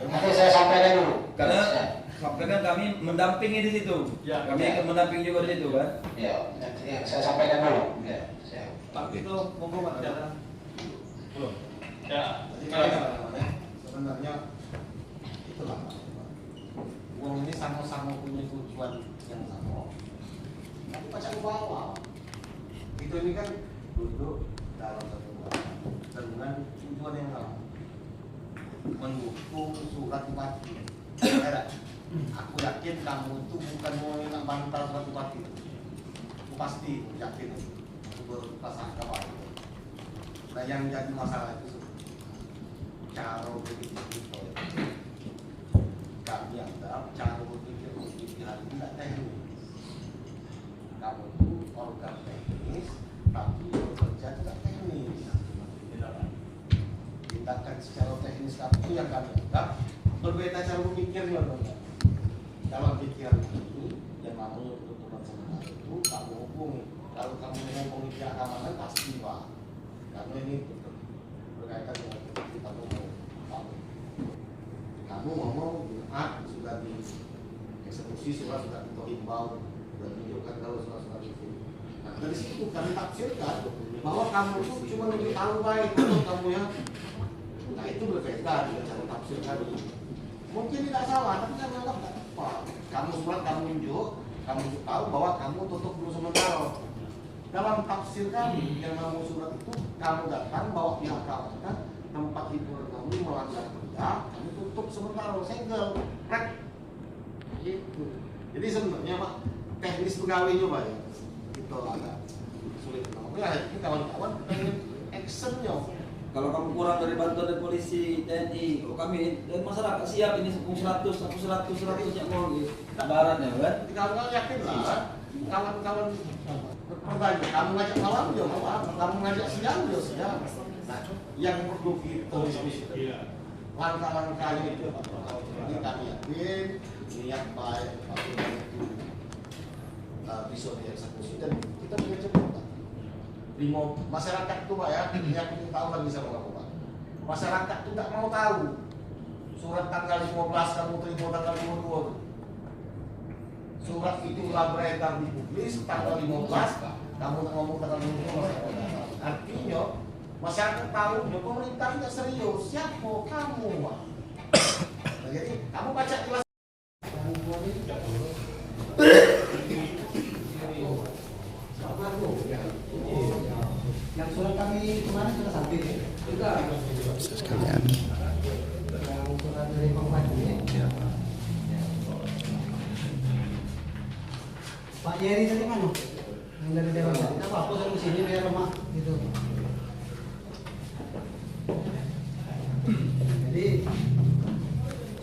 Nanti saya sampaikan dulu. Karena sampaikan kami mendampingi di situ. Ya. Kami akan mendampingi juga di situ kan? Ya, nanti saya sampaikan dulu. Ya, siap. Pak itu monggo Pak. Belum. Ya. Sebenarnya itulah uang ini sama-sama punya tujuan yang sama, tapi pajak ke bawah. Itu ini kan duduk dalam satu ruangan dengan tujuan yang sama, mendukung surat bupati. Aku yakin kamu itu bukan mau nak bantah surat bupati. Aku pasti yakin itu. Aku berpasang kawan. Nah yang jadi masalah itu cara berpikir kita. Kami anggap cara berpikir hari ini tidak teknis. Kamu itu organ teknis, tapi bekerja tidak teknis. Tindakan secara teknis itu yang kami anggap berbeda cara berpikirnya. Dalam pikiran ini, yang namanya penutupan sementara itu kamu hubungi. Kalau kamu menghubungi pihak keamanan pasti Pak. Karena ini berkaitan dengan kita ngomong. Kamu ngomong Jumat sudah dieksekusi, sudah dihimbau, sudah ditunjukkan kalau surat itu. Nah dari situ kami tafsirkan bahwa kamu itu cuma untuk tahu baik untuk kamu ya. Nah itu berbeda dengan cara tafsir kami. Mungkin tidak salah, tapi kami anggap tidak tepat. Kamu surat, kamu tunjuk tahu bahwa kamu tutup dulu sementara. Dalam tafsir kami yang namanya surat itu, kamu datang bawa pihak keamanan tempat hiburan kamu melanggar kerja, kami tutup sementara, segel, rek. Gitu. Jadi sebenarnya Pak, teknis pegawainya Pak ya, itu agak sulit. Makanya ini kawan-kawan pengen actionnya. Kalau kamu kurang dari bantuan dari polisi, TNI, kalau kami dan masyarakat siap ini 100 yang mau gitu. Baratnya kan? Kawan-kawan yakin lah, kawan-kawan bertanya, kamu ngajak kawan dia mau apa? Kamu ngajak siang dia siang. Nah, yang perlu kita diskusi langkah-langkahnya itu ini kami yakin niat baik itu bisa dieksekusi dan kita bisa cepat. Masyarakat itu Pak ya, yang tahu lagi sama Pak. Masyarakat itu tidak mau tahu surat tanggal 15 kamu terima tanggal 22. Surat itu telah beredar di publis tanggal 15, kamu ngomong tanggal 22. Artinya masyarakat tahu pemerintah tidak serius. Siapa kamu Pak? Nah, jadi kamu baca kelas Yang surat kami kemarin sudah sampai ya? Sudah. Sekalian. Yang surat dari Pak Bupati ya? Pak Yeri dari mana? Yang dari Dewan. Tidak apa-apa, saya kesini biar rumah gitu. Jadi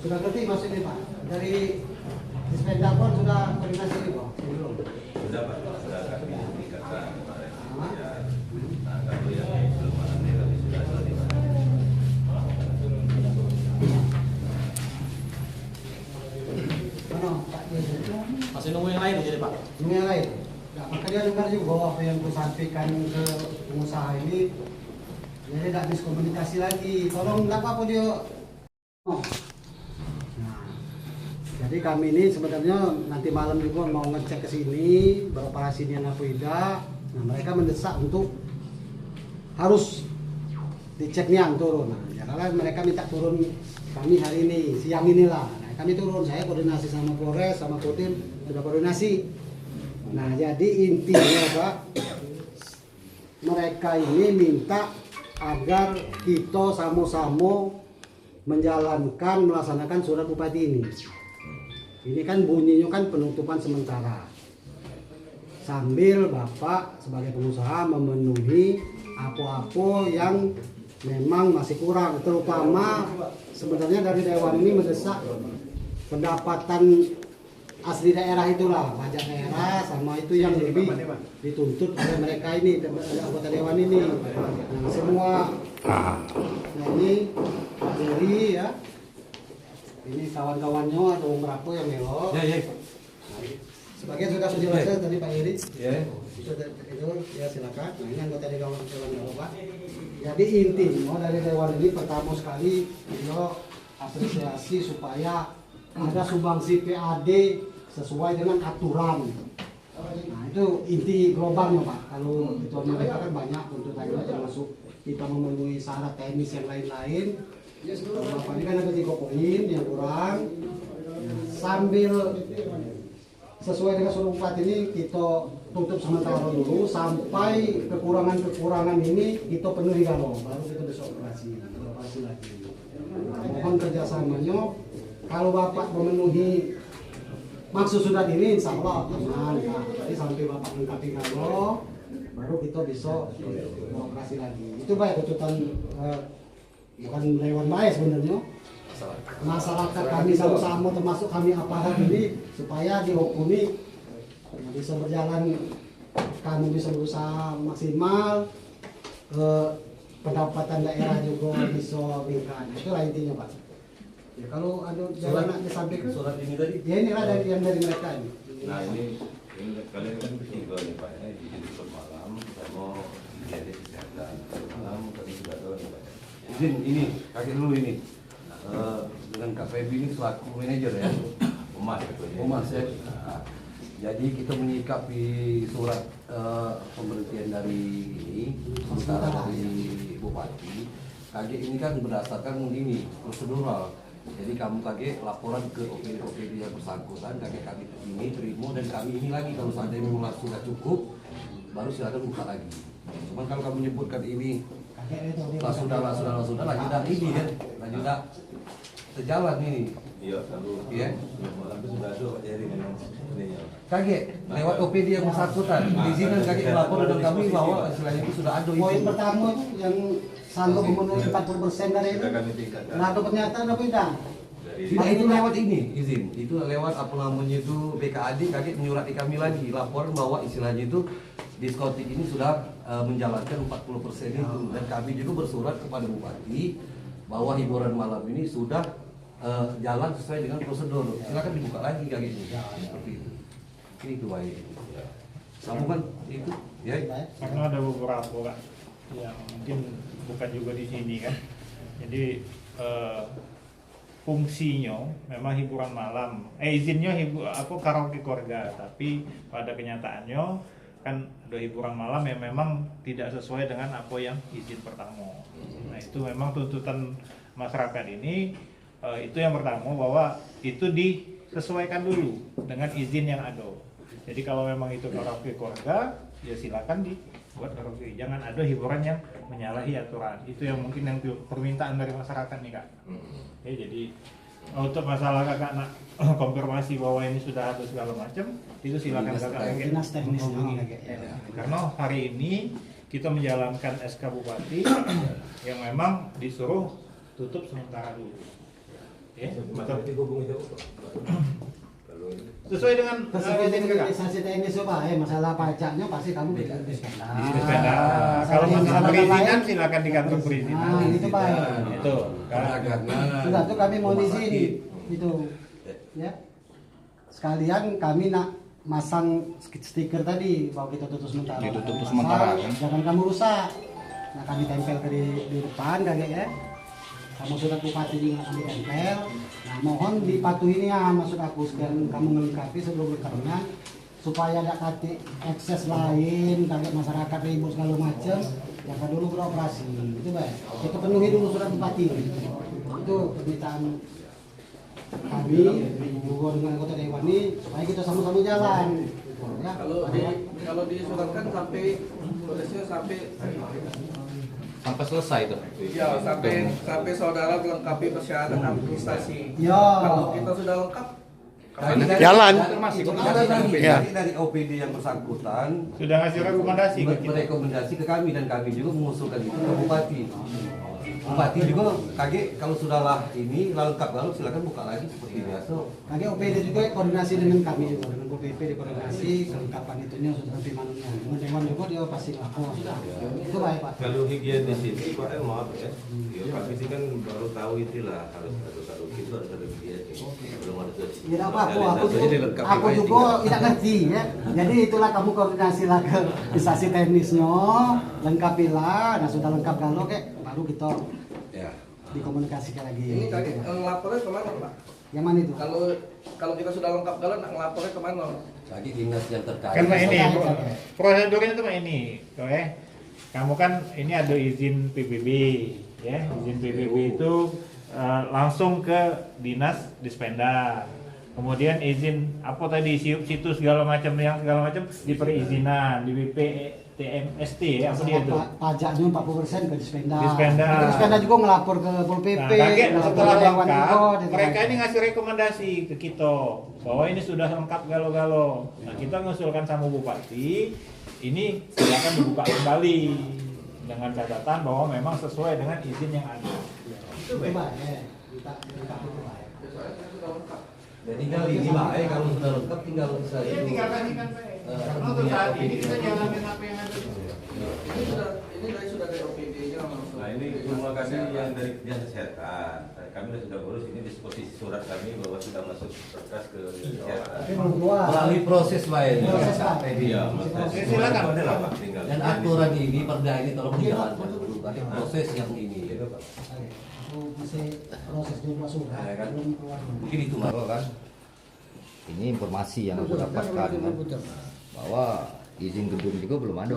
sudah ngerti maksudnya Pak? Dari Dispenda pun sudah koordinasi ini Pak? Belum? Sudah Pak, sudah kami tingkatkan kemarin. Ya, kalau yang belum ada kami sudah selesai. Mana Pak Yeri? Masih nunggu yang lain jadi Pak. Nunggu yang lain? Nah, maka dia dengar juga bahwa apa yang aku sampaikan ke pengusaha ini jadi tidak miskomunikasi lagi. Tolong tidak apa-apa dia. Oh. Nah, jadi kami ini sebenarnya nanti malam juga mau ngecek ke sini beroperasinya Napoida. Nah mereka mendesak untuk harus dicek nih turun. Nah, karena mereka minta turun kami hari ini siang inilah. Nah, kami turun, saya koordinasi sama Polres sama Kodim sudah koordinasi. Nah jadi intinya Pak, mereka ini minta agar kita sama-sama menjalankan melaksanakan surat bupati ini. Ini kan bunyinya kan penutupan sementara. Sambil Bapak sebagai pengusaha memenuhi apa-apa yang memang masih kurang, terutama sebenarnya dari Dewan ini mendesak pendapatan asli daerah itulah, pajak daerah sama itu yang lebih dituntut oleh mereka ini, anggota Dewan ini. Nah, semua nah ini Pak Jerry ya, ini kawan-kawannya ada berapa yang melo. Sebagian sudah penjelasan tadi Pak Iri. Sudah itu ya silakan. Nah ini anggota Dewan Pak. Jadi intinya dari Dewan ini pertama sekali beliau apresiasi supaya ada sumbangsi PAD sesuai dengan aturan. Nah itu inti globalnya Pak. Kalau itu mereka kan banyak tuntutannya termasuk kita memenuhi syarat teknis yang lain-lain. Bapak ini kan ada 3 poin yang kurang. sambil sesuai dengan surat bupati ini kita tutup sementara dulu sampai kekurangan ini kita penuhi kalau baru kita bisa operasi lagi. Mohon kerjasamanya. Kalau Bapak memenuhi maksud surat ini, insya Allah aman. Nah, jadi sampai Bapak lengkapi kalau baru kita bisa operasi lagi. Itu baik tuntutan bukan lewat baik sebenarnya. Masyarakat kami sama-sama termasuk kami aparat ini supaya dihukumi bisa berjalan, kamu bisa berusaha maksimal, pendapatan daerah juga bisa meningkat. Itulah intinya Pak. Ya, kalau ada jalan disampaikan surat ini tadi ya ini ada yang dari mereka ini. Nah ini kalian kan bertiga nih Pak ya, di malam sama jadi kesehatan malam tadi sudah ada nih Pak. izin ini kakek dulu ini dengan Kak Febi ini selaku manajer ya Umas ya. Nah, jadi kita menyikapi surat pemberhentian dari ini sementara dari Bupati. Kakek ini kan berdasarkan ini prosedural. Jadi kamu kakek laporan ke OPD yang bersangkutan, kakek kami ini terima dan kami ini lagi kalau seandainya memang sudah cukup, baru silakan buka lagi. Cuman kalau kamu menyebutkan ini sudah lagi dah ini kan, lagi dah sejalan ini. Iya, kalau ya. malam itu sudah ada Pak Jerry memang ini ya. Kakek lewat OPD yang bersangkutan, izinkan kakek melapor dan kami bahwa istilahnya itu sudah ada. Poin pertama yang sanggup memenuhi 40% dari itu. Nah, ada pernyataan apa tidak? Nah, itu lewat ini izin, itu lewat apa namanya itu BKAD, kakek menyurati kami lagi laporan bahwa istilahnya itu diskotik ini sudah menjalankan 40% itu dan kami juga bersurat kepada Bupati bahwa hiburan malam ini sudah jalan sesuai dengan prosedur. Silakan dibuka lagi kakek ini. Seperti itu. Ini itu baik. Sambungan itu ya. Karena ada beberapa yang mungkin bukan juga di sini kan. Jadi fungsinya memang hiburan malam. Izinnya karaoke keluarga, tapi pada kenyataannya kan ada hiburan malam yang memang tidak sesuai dengan apa yang izin pertama. Nah, itu memang tuntutan masyarakat ini itu yang pertama bahwa itu disesuaikan dulu dengan izin yang ada. Jadi kalau memang itu karaoke keluarga, ya silakan dibuat karaoke. Jangan ada hiburan yang menyalahi aturan. Itu yang mungkin yang permintaan dari masyarakat nih Kak. Ya, jadi untuk masalah kakak nak konfirmasi bahwa ini sudah ada segala macam, itu silakan kakak menghubungi. Karena hari ini kita menjalankan SK Bupati yang memang disuruh tutup sementara dulu. Ya, sesuai dengan organisasi teknis Pak, masalah pajaknya pasti kamu di sepeda. Kalau masalah perizinan silakan di kantor perizinan. Nah, itu Pak. Itu. Sudah tuh kami mau izin itu. Ya. Sekalian kami nak masang stiker tadi bahwa kita tutup sementara. Ditutup sementara kan. Jangan kamu rusak. Nah, kami tempel ke di depan kakek ya. Kamu surat bupati juga kami tempel. Nah, mohon dipatuhi ini ya, maksud aku sekarang kamu melengkapi sebelum berkarya supaya tidak kati ekses lain, kaget masyarakat ribut segala macam. Yang dulu beroperasi, itu baik. Kita penuhi dulu surat bupati. Itu permintaan kami juga dengan anggota dewan ini supaya kita sama-sama jalan. Ya. Kalau disuratkan sampai prosesnya sampai selesai itu. Ya, sampai saudara melengkapi persyaratan administrasi. Ya. Kalau kita sudah lengkap, Jalan. Ya. Dari OPD yang bersangkutan sudah ngasih rekomendasi merekomendasi ke kami dan kami juga mengusulkan itu ke Bupati. Bupati juga kaget kalau sudahlah ini lengkap lalu silakan buka lagi seperti biasa. Nanti OPD juga koordinasi dengan kami juga dengan BPP dikoordinasi kelengkapan itunya sudah sampai manunya. Dengan dewan juga dia pasti lapor. Itu baik Pak. Kalau higienis ini Pak maaf ya, kami sih kan baru tahu itulah harus gitu harus ada higienis. Belum ada sosial. Tidak apa-apa, aku juga tidak ngerti ya. Jadi itulah kamu koordinasilah ke instansi teknisnya, lengkapilah. Nah sudah lengkap kalau baru kita dikomunikasikan lagi. ini tadi ngelapornya kemana Pak? Yang mana itu? Kalau kita sudah lengkap jalan, ngelapornya kemana? Lagi dinas yang terkait. Karena ini prosedurnya itu ini, kamu kan ini ada izin PBB, ya izin PBB itu langsung ke dinas Dispenda. kemudian izin apa tadi situs segala macam di perizinan di BPTMST ya apa dia itu? Pajaknya 40% ke Dispenda. Dispenda. Dispenda juga ngelapor ke Pol PP. Nah, kaget setelah Dewan lengkap, juga, mereka ini ngasih rekomendasi ke kita bahwa ini sudah lengkap galo-galo. Nah, kita mengusulkan sama Bupati, ini silakan dibuka kembali dengan catatan bahwa memang sesuai dengan izin yang ada. Itu baik. Ya, tinggal ini baik, kalau sudah lengkap tinggal saya. Tinggal tadi kan Pak. Karena untuk saat ini kita jalanin apa yang ada. Ini sudah dari OPD-nya langsung. Nah ini semua kami yang dari Dinas Kesehatan. Kami sudah urus ini disposisi surat kami bahwa sudah masuk berkas ke kesehatan. Tapi belum keluar. Melalui proses baik. Proses, Pak. Iya, Silakan. Dan aturan ini perda ini tolong dijalankan dulu. Tadi proses yang ini. Itu masih proses juga surat. Ya, kan? Belum keluar. Mungkin itu kan. Ini informasi yang aku dapatkan kan, bahwa izin gedung juga belum ada.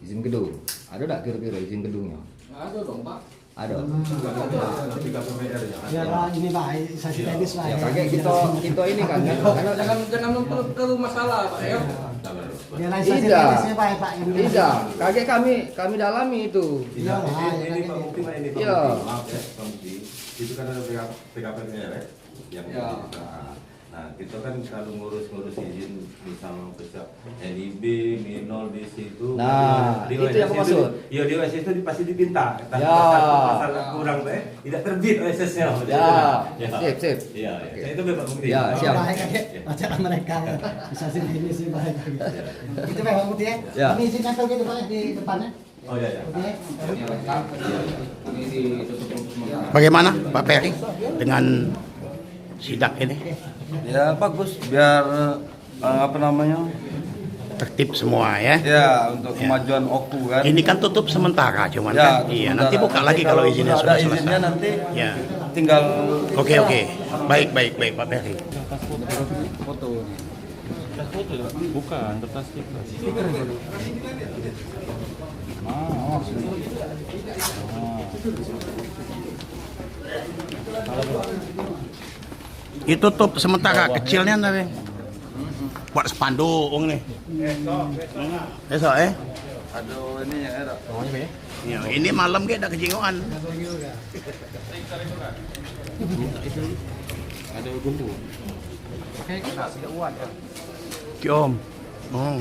Izin gedung. Ada tak kira-kira izin gedungnya? Ada dong Pak. Ada. Ya Pak, ini Pak, instansi teknis Pak. Ya kaget kita ini kan. Jangan memperkeruh masalah Pak ya. Ya instansi Tidak. teknisnya Pak yang Tidak. Kaget kami dalami itu. Iya Pak, ya Ini kaget. Pak Mukti, ini Pak Iya. Mukti. Maaf ya Pak Mukti. Itu kan ada PKP-nya ya, yang Ya. Nah, kita kan kalau ngurus izin misal besar NIB, minol di situ. Nah, di itu yang aku maksud. Iya, di OSS itu pasti dipinta. Ya. Pasal kurang tidak terbit OSS-nya. Ya. Sip. Iya, Oke. itu Bapak Mukti. Ya, siap. Baik kaget, bacaan mereka ya. Instansi teknis sih baik. Itu Pak Putih ya. Ya. Ini izin nempel gitu Pak di depannya. Oh iya, ya. Oke. Ini ditutup sementara. Bagaimana Pak Peri dengan sidak ini? Ya bagus biar apa namanya? Tertib semua ya. Ya untuk kemajuan OKU kan. Ini kan tutup sementara cuman Ya, kan. Iya, sementara. nanti buka lagi kalau izinnya ada sudah izinnya selesai. nanti Ya. tinggal Oke. Baik Pak Peri. foto. Bukan, kertas Itu tutup sementara kecilnya tapi. Buat spanduk nih. Besok Aduh ini ya era. Ya, ini malam kayak ada kejingoan. ada gumbu. Ki Om. Oh.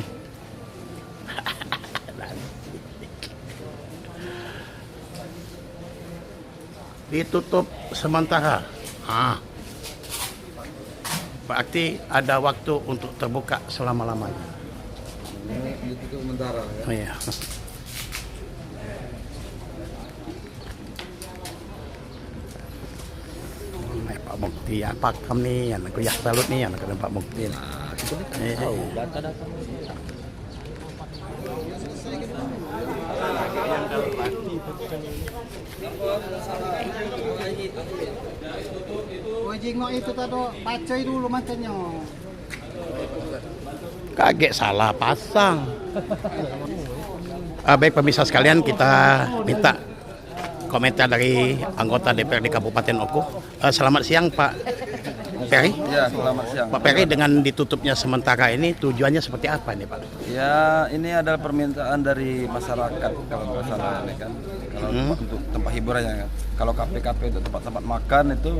Ditutup sementara. Berarti ada waktu untuk terbuka selama-lamanya. Ditutup sementara ya. Oh iya. Pak Mukti ya Pak kami yang aku ya salut nih yang kena Pak Mukti. Data-data. Oh jengok itu tadi baca dulu macamnya. Kaget salah pasang. Baik pemirsa sekalian, kita minta komentar dari anggota DPRD Kabupaten Oku. Selamat siang Pak Peri. Ya selamat siang. Pak Peri, dengan ditutupnya sementara ini tujuannya seperti apa nih Pak? Ya ini adalah permintaan dari masyarakat kalau nggak salah ini kan. Kalau untuk tempat hiburannya kan. Kalau KP untuk tempat-tempat makan itu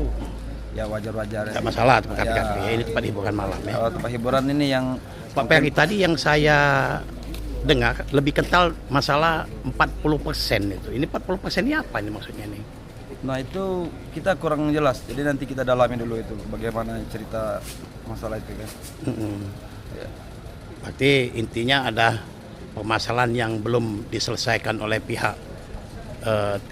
ya wajar-wajar. Tidak masalah tempat Ya. KPKP, ini tempat hiburan malam ya. Kalau tempat hiburan ini yang Pak Peri, tadi yang saya dengar lebih kental masalah 40% itu. Ini 40% ini apa ini maksudnya nih? Nah itu kita kurang jelas, jadi nanti kita dalami dulu itu bagaimana cerita masalah itu kan. Ya. Berarti intinya ada permasalahan yang belum diselesaikan oleh pihak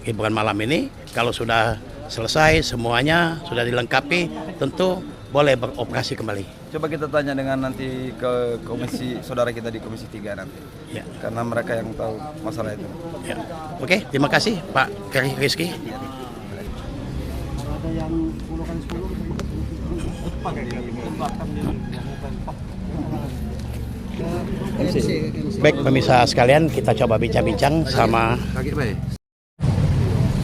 hiburan malam ini. Kalau sudah selesai semuanya sudah dilengkapi, tentu boleh beroperasi kembali. Coba kita tanya dengan nanti ke komisi saudara kita di Komisi 3 nanti. Ya. Karena mereka yang tahu masalah itu. Ya. Oke, terima kasih Pak Peri Rizky. Kalau ada yang 10x10 Baik pemirsa sekalian, kita coba bincang-bincang sama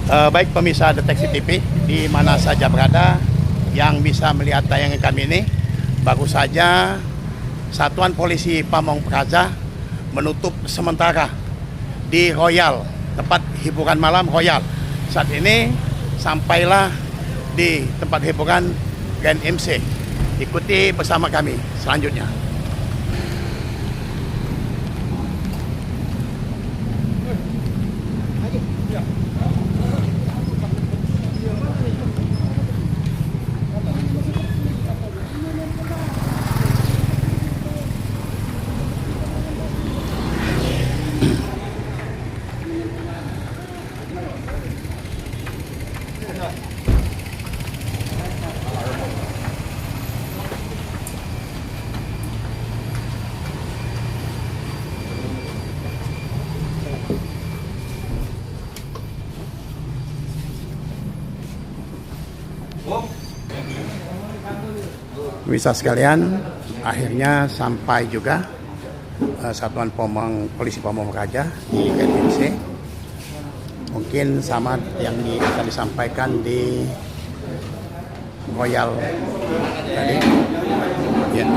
baik pemirsa Deteksi TV di mana saja berada, yang bisa melihat tayangan kami ini, baru saja Satuan Polisi Pamong Praja menutup sementara di Royal, tempat hiburan malam Royal. Saat ini sampailah di tempat hiburan Grand MC. Ikuti bersama kami selanjutnya. Pemirsa sekalian, akhirnya sampai juga Satuan Polisi Pamong Praja di KTC. Mungkin sama yang akan disampaikan di Royal tadi. Ya.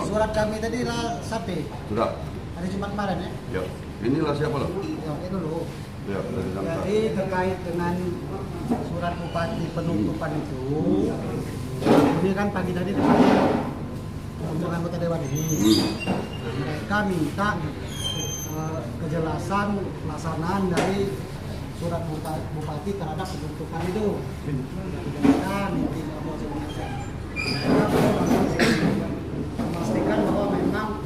Surat kami tadi lah sampai Sudah. hari Jumat kemarin ya. Ya. Inilah siapa loh? Ya, itu dulu. Ya, dari Damkar. Jadi terkait dengan surat bupati penutupan itu, ini kan pagi tadi untuk anggota dewan ini, mereka minta kejelasan pelaksanaan dari surat bupati terhadap penutupan itu. Dan memastikan bahwa memang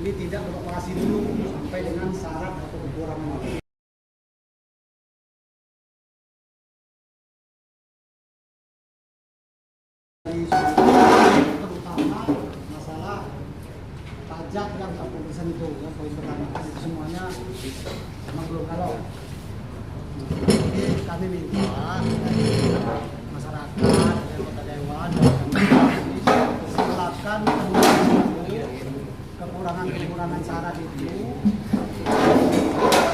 ini tidak beroperasi dulu sampai dengan syarat atau kekurangan itu. Terutama masalah pajak yang 40% itu ya, poin pertama itu semuanya memang belum kalau. Jadi kami minta dari masyarakat, dari anggota dewan, silakan kekurangan syarat itu.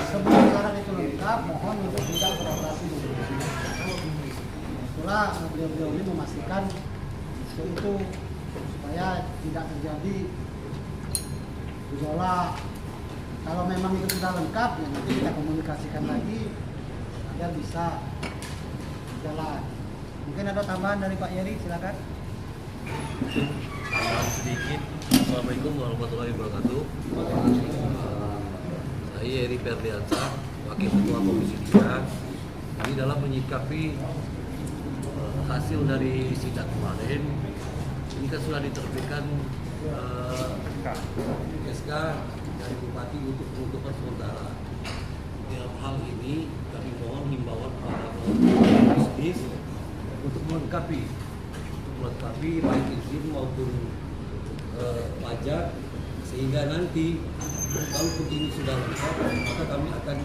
Sebelum syarat itu lengkap, mohon untuk tidak beroperasi dulu. Itulah beliau-beliau ini memastikan itu supaya tidak terjadi gejolak. Kalau memang itu sudah lengkap, ya nanti kita komunikasikan lagi agar bisa jalan. Mungkin ada tambahan dari Pak Yeri, silakan. Sedikit. Assalamualaikum warahmatullahi wabarakatuh. Saya Yeri Ferdiansyah, Wakil Ketua Komisi 3. Ini dalam menyikapi hasil dari sidang kemarin, ini kan sudah diterbitkan SK dari Bupati untuk penutupan sementara. Dalam hal ini kami mohon himbauan kepada bisnis untuk melengkapi baik izin maupun pajak, sehingga nanti kalau ini sudah lengkap maka kami akan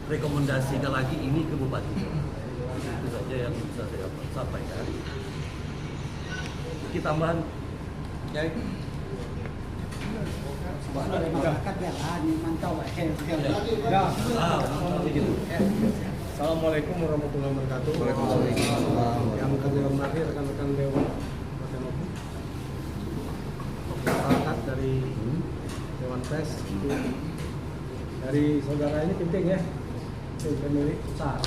rekomendasikan lagi ini ke Bupati. Itu saja yang bisa saya sampaikan. Kita tambahan ya. Dari masyarakat ya, mantau Assalamualaikum warahmatullahi wabarakatuh. Yang kami hormati rekan-rekan Dewan masyarakat dari Dewan Pers, dari saudara ini penting ya, pemilik usaha.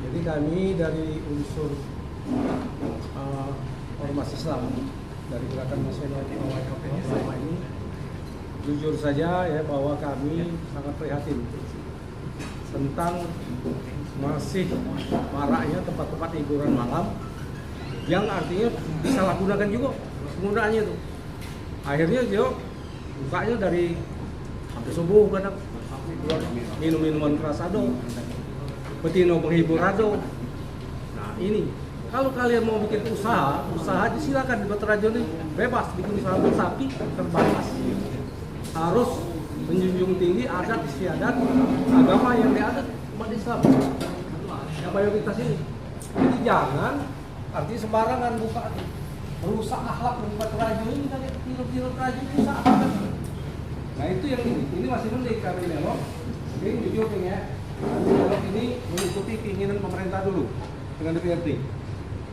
Jadi kami dari unsur Ormas Islam dari Gerakan Nasional Ulama ini, jujur saja ya bahwa kami sangat prihatin tentang masih maraknya tempat-tempat hiburan malam yang artinya disalahgunakan juga penggunaannya itu. Akhirnya dia bukanya dari sampai subuh kadang, minum-minuman keras ado, betino penghibur ado. Nah ini kalau kalian mau bikin usaha aja silakan di Batarajo ini bebas bikin usaha, tapi terbatas. Harus menjunjung tinggi adat istiadat agama yang diadat umat Islam yang mayoritas ini. Jadi jangan artinya sembarangan buka, merusak akhlak di Batarajo ini, kan tiru-tiru Batarajo ini rusak akhlak. Nah itu yang ini masih mending kami Nelok. Ini jujur nih ya, Nelok ini mengikuti keinginan pemerintah dulu dengan DPRD.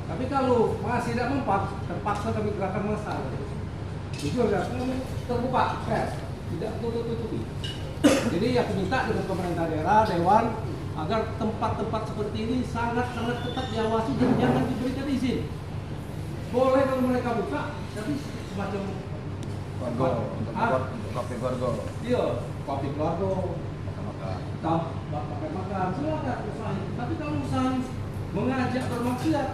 Tapi kalau masih tidak mempan, terpaksa kami gerakan massa. Jujur ya, terbuka, tidak tutup-tutupi. Jadi ya minta dengan pemerintah daerah, dewan, agar tempat-tempat seperti ini sangat-sangat ketat diawasi dan jangan diberikan izin. Boleh kalau mereka buka, tapi semacam warga, untuk kopi warga. Iya, kopi warga, makan, silakan usaha. Tapi kalau usaha mengajak bermaksiat,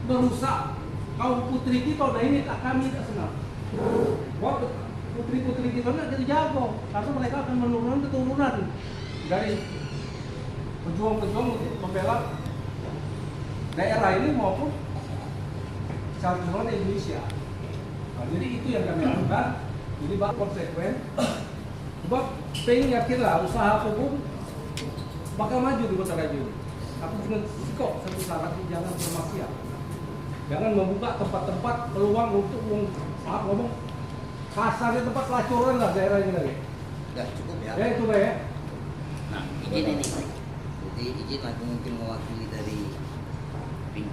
merusak kaum putri kita, nah ini kami tak senang. Putri-putri kita tidak jadi jago, karena mereka akan menurunkan keturunan dari pejuang-pejuang untuk membela daerah ini maupun secara keseluruhan Indonesia. Nah, jadi itu yang kami lakukan. Jadi bak konsekuen, sebab pengen yakinlah usaha hukum bakal maju di Batarajo. Aku dengan sikap satu syarat, jangan bermaksiat. Jangan membuka tempat-tempat peluang untuk ngomong kasarnya, tempat pelacuran lah daerah ini lagi. Udah cukup ya. Ya itu ya. Nah izin ini, jadi izin aku mungkin mewakili dari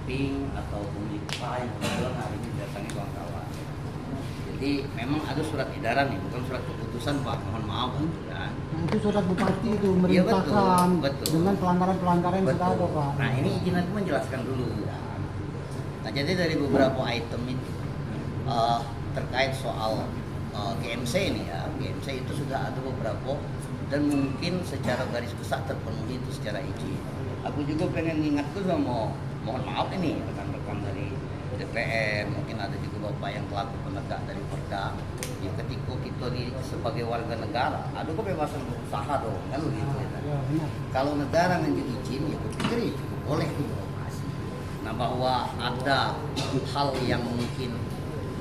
Ping atau pemilik usaha yang kebetulan hari ini datangi kawan-kawan. Jadi memang ada surat edaran nih, bukan surat keputusan Pak, mohon maaf kan. Nah, itu surat bupati itu merintahkan ya, betul. dengan pelanggaran-pelanggaran yang sudah ada Pak. Nah ini izin aku menjelaskan dulu. Nah jadi dari beberapa item itu terkait soal GMC ini ya, GMC itu sudah ada beberapa dan mungkin secara garis besar terpenuhi itu secara izin. Aku juga pengen ingatku sama, mohon maaf ini rekan-rekan dari DPR, mungkin ada juga bapak yang pelaku penegak dari Perda. Ya ketika kita sebagai warga negara, ada kebebasan berusaha dong, kan begitu ya. Kalau negara ngasih izin, ya kupikir itu boleh beroperasi. Nah bahwa ada hal yang mungkin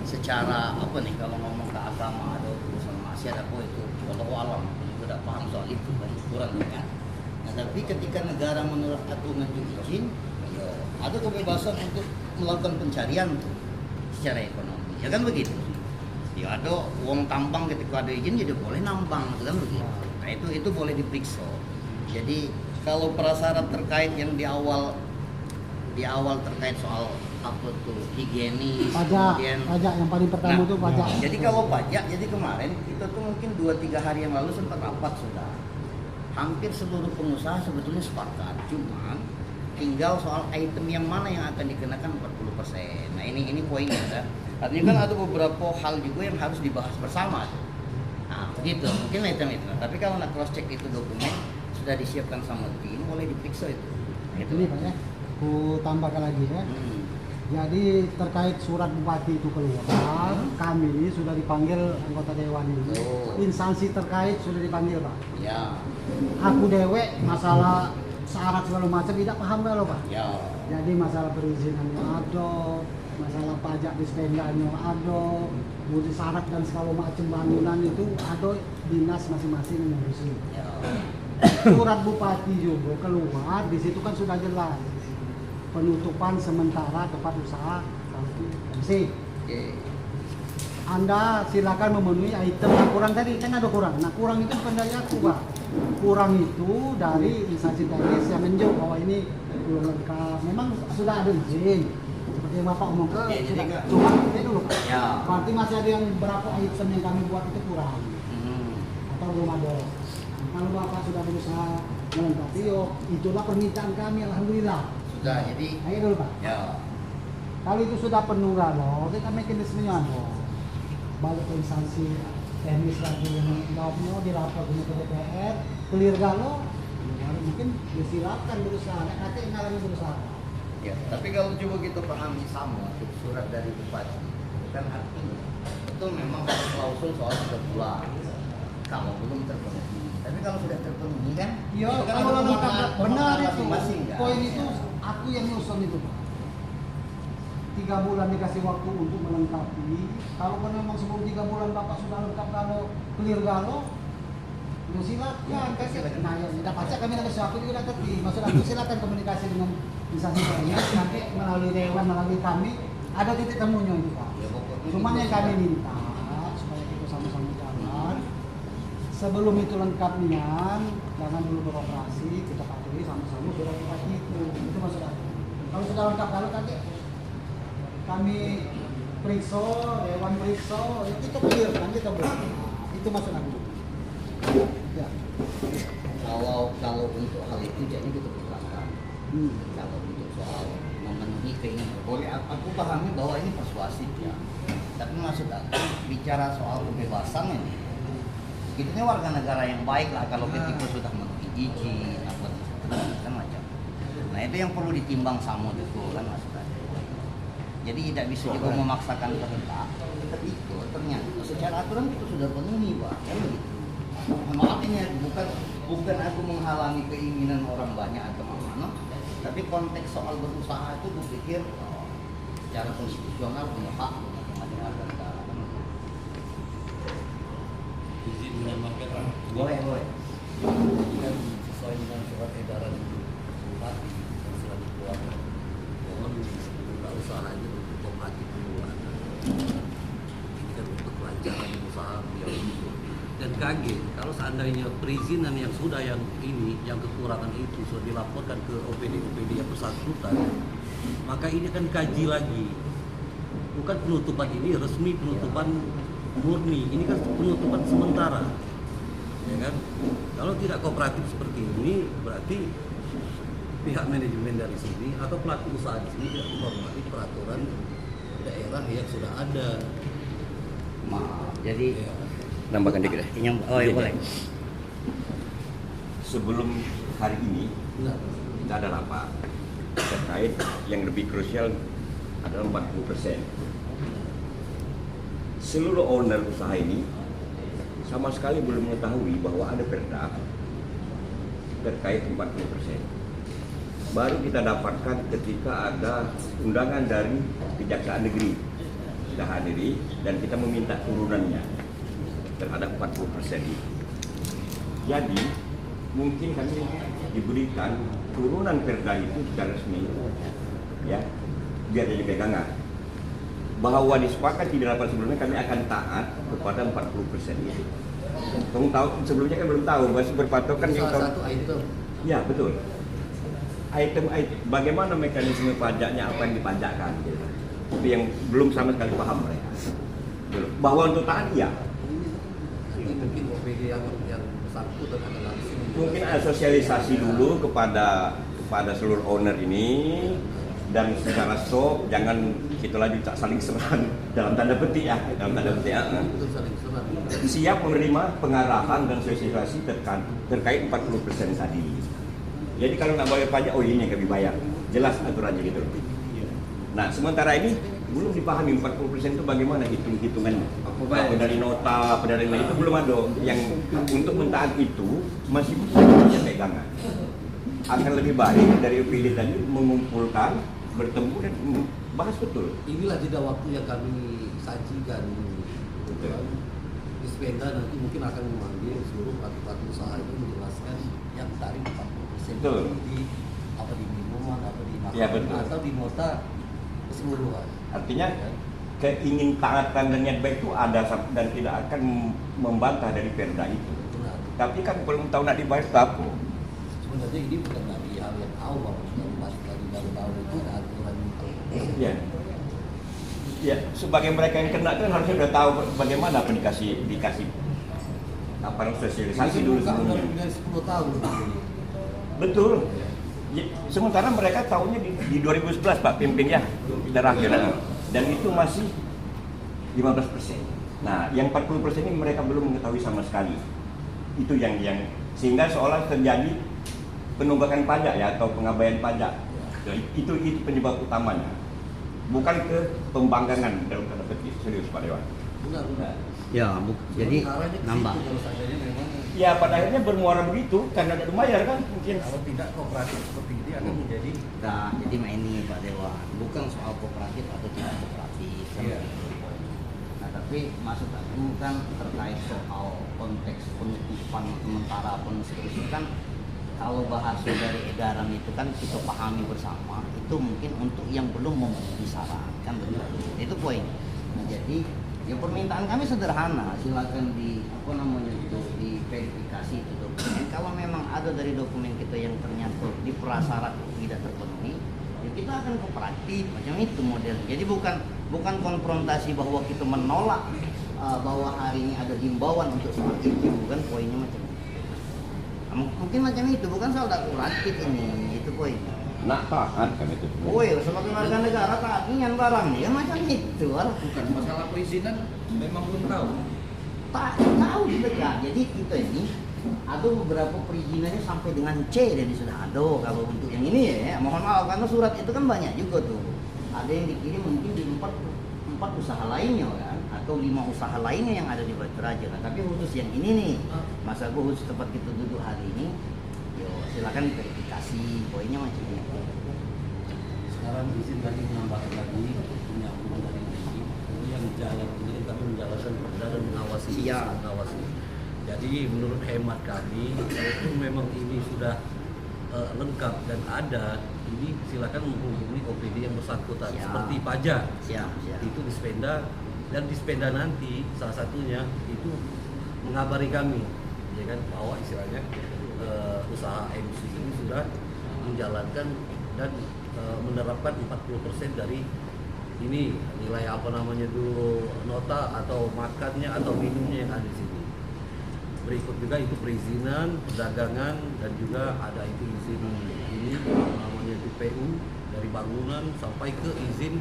secara apa nih, kalau ngomong ke agama ada urusan maksiat apa itu, kalau alam juga tidak paham soal itu kan kurang ya. Nah tapi ketika negara menurut aturan izin, ya ada kebebasan untuk melakukan pencarian secara ekonomi, ya kan begitu. Ya ada uang tambang ketika ada izin jadi boleh nambang, kan begitu. Nah itu boleh diperiksa. Jadi kalau prasyarat terkait yang di awal terkait soal apa tuh higienis, pajak yang paling pertama itu pajak. Jadi kalau pajak, jadi kemarin kita tuh mungkin 2-3 hari yang lalu sempat rapat sudah. Hampir seluruh pengusaha sebetulnya sepakat, cuman tinggal soal item yang mana yang akan dikenakan 40%. Nah ini poinnya kan. Artinya kan ada beberapa hal juga yang harus dibahas bersama. Nah begitu, mungkin item itu. Tapi kalau nak cross check itu dokumen sudah disiapkan sama tim, boleh diperiksa itu. Nah, Ini Pak ya, aku tambahkan lagi ya. Jadi terkait surat bupati itu keluar, kami sudah dipanggil anggota dewan ini. Instansi terkait sudah dipanggil, Pak. Ya. Aku dewek masalah syarat segala macam tidak paham kalau Pak. Ya. Jadi masalah perizinannya ada, masalah pajak dispendanya ada, kemudian syarat dan segala macam bangunan itu ada dinas masing-masing mengurusi. Ya. Surat bupati juga keluar, di situ kan sudah jelas penutupan sementara tempat usaha KMC. Oke. Anda silakan memenuhi item yang kurang tadi, kan ada kurang. Nah kurang itu bukan dari aku, Pak. Kurang itu dari instansi teknis yang menunjuk bahwa ini belum lengkap. Memang sudah ada izin, seperti yang Bapak omong ke, sudah. Cuma ini dulu, Pak. Ya. Berarti masih ada yang berapa item yang kami buat itu kurang, atau belum ada. Nah, kalau Bapak sudah berusaha melengkapi, itulah permintaan kami, alhamdulillah. Sudah, jadi. Ayo dulu, Pak. Ya. Kalau itu sudah penuh kalau kita mekanismenya ada. Balik ke instansi teknis lagi yang jawabnya dilaporkan ke DPR, clear galau, baru mungkin disilakan berusaha. Nanti ngalami berusaha. Ya, tapi kalau coba kita pahami sama surat dari bupati, kan artinya itu memang ada klausul soal 3 bulan kalau belum terpenuhi. Tapi kalau sudah terpenuhi kan, Iya, itu kan kalau ada lengkap benar itu. masing-masing kan. Poin itu aku yang nyusun itu, Pak. 3 bulan dikasih waktu untuk melengkapi. Kalau memang sebelum 3 bulan Bapak sudah lengkap kalau clear galau, ya silakan. Nah, ya tidak pasti kami ada sesuatu juga tapi maksud aku silakan komunikasi dengan instansi teknis nanti melalui dewan, melalui kami ada titik temunya itu, Pak. Cuman yang kami minta supaya kita sama-sama jalan. Sebelum itu lengkap nian, jangan dulu beroperasi, kita patuhi sama-sama surat bupati itu. Itu maksud aku. Kalau sudah lengkap kalau tadi kami periksa, dewan periksa, itu clear kan kita buat. Itu maksud aku. Ya. Kalau untuk hal itu jadi kita perlukan. Kalau untuk soal memenuhi keinginan, boleh aku pahami bahwa ini persuasif ya. Tapi maksud aku bicara soal kebebasan ini, kita warga negara yang baik lah kalau ketika sudah memenuhi izin apa dan macam. Nah itu yang perlu ditimbang sama betul kan maksud aku. Jadi tidak bisa juga memaksakan kehendak. Ketika ternyata secara aturan itu sudah penuhi, Pak. Kan begitu. Maaf ini bukan aku menghalangi keinginan orang banyak atau mana, tapi konteks soal berusaha itu berpikir secara konstitusional punya hak untuk warga negara. Izin menambahkan. Boleh. Kan sesuai dengan surat edaran bupati yang sudah dikeluarkan. Mohon buka usahanya untuk kooperatif duluan. Ini kan untuk kelancaran usaha beliau itu. Dan kaget kalau seandainya perizinan yang sudah yang kekurangan itu sudah dilaporkan ke OPD yang bersangkutan, maka ini akan kaji lagi. Bukan penutupan ini resmi, penutupan murni. Ini kan penutupan sementara, ya kan? Kalau tidak kooperatif seperti ini, berarti pihak manajemen dari sini atau pelaku usaha di sini tidak menghormati peraturan daerah yang sudah ada. Maaf, jadi Ya. Nambahkan dikit ya. Oh ya boleh. Sebelum hari ini kita ada rapat terkait yang lebih krusial adalah 40%. Seluruh owner usaha ini sama sekali belum mengetahui bahwa ada perda terkait 40%. Baru kita dapatkan ketika ada undangan dari Kejaksaan Negeri kita hadiri dan kita meminta turunannya terhadap 40% itu. Jadi mungkin kami diberikan turunan perda itu secara resmi, ya, biar jadi pegangan. Bahwa disepakati di rapat sebelumnya kami akan taat kepada 40% itu. Kamu tahu sebelumnya kan belum tahu, masih berpatokan yang Salah satu item. Ya betul. Item bagaimana mekanisme pajaknya, apa yang dipajakkan, gitu. Itu yang belum sama sekali paham mereka. Bahwa untuk taat iya. Mungkin OPD yang bersangkutan adalah Mungkin sosialisasi dulu kepada seluruh owner ini dan secara soft, jangan kita lagi saling serang dalam tanda petik ya, siap menerima pengarahan dan sosialisasi terkait 40% tadi. Jadi kalau nggak bayar pajak, oh ini yang kami bayar, jelas aturannya gitu. Nah, sementara ini belum dipahami 40% itu bagaimana hitung-hitungannya. Apa dari nota, apa dari lain itu belum ada. Yang untuk mentaati itu masih punya pegangan. Akan lebih baik dari UPD tadi mengumpulkan, bertemu dan bahas betul. Inilah jeda waktu yang kami sajikan. Betul. Dispenda nanti mungkin akan memanggil seluruh pelaku usaha itu menjelaskan yang tarif 40% betul. Di apa di minuman, apa di makanan, ya, betul. atau di nota keseluruhan. Artinya keingintaatan dan niat baik itu ada dan tidak akan membantah dari perda itu. Benar. Tapi kan belum tahu nak dibayar apa. Sebenarnya ini bukan lagi hal yang awal, baru masuk lagi baru tahun itu ada aturan itu. Ya. Ya, sebagai mereka yang kena kan harusnya udah tahu bagaimana apa dikasih apa sosialisasi dulu sebelumnya. Dari 10 tahun. Betul. Ya, sementara mereka tahunya di 2011 Pak Pimpin ya terakhir dan itu masih 15%. Nah, yang 40% ini mereka belum mengetahui sama sekali. Itu yang sehingga seolah terjadi penunggakan pajak ya atau pengabaian pajak. Itu penyebab utamanya. Bukan ke pembangkangan dalam tanda petik, serius Pak Dewan. Benar. Ya, jadi nambah. Ya pada akhirnya bermuara begitu karena ada bayar kan mungkin. Kalau tidak kooperatif seperti ini akan menjadi. Nah, jadi ini Pak Dewan, bukan soal kooperatif atau tidak kooperatif. Iya. Nah, tapi maksud aku kan terkait soal konteks penutupan sementara pun seterusnya kan. Kalau bahasa dari edaran itu kan kita pahami bersama, itu mungkin untuk yang belum memenuhi syarat kan begitu. Itu poin. Nah, jadi ya permintaan kami sederhana, silakan di verifikasi itu dokumen. Kalau memang ada dari dokumen kita yang ternyata di prasyarat tidak terpenuhi, ya kita akan kooperatif macam itu model. Jadi bukan konfrontasi bahwa kita menolak bahwa hari ini ada himbauan untuk soal itu, bukan poinnya macam itu. Mungkin macam itu, bukan soal kooperatif ini, itu poin. Nak tahan kan itu. Sebagai warga negara taatian barang ya macam itu. Bukan masalah perizinan, memang belum tahu. Tak tahu juga. Jadi kita ini ada beberapa perizinannya sampai dengan C dan sudah ada kalau untuk yang ini ya. Mohon maaf karena surat itu kan banyak juga tuh. Ada yang dikirim mungkin di empat usaha lainnya kan, atau 5 usaha lainnya yang ada di Batu Raja. Nah, tapi khusus yang ini nih, masa khusus tempat kita duduk hari ini, yo silakan verifikasi poinnya macam ini. Sekarang izin tadi menambahkan lagi menyambung dari izin ini yang jalan ini kami menjalankan perda dan mengawasi. Iya. Jadi menurut hemat kami, kalau memang ini sudah lengkap dan ada, ini silakan menghubungi OPD yang bersangkutan seperti pajak. Itu Dispenda dan Dispenda nanti salah satunya itu mengabari kami, ya kan, bahwa istilahnya usaha MC ini sudah menjalankan dan menerapkan 40% dari ini nilai apa namanya dulu nota atau makannya atau minumnya yang ada di sini. Berikut juga itu perizinan, perdagangan dan juga ada itu izin ini namanya PU dari bangunan sampai ke izin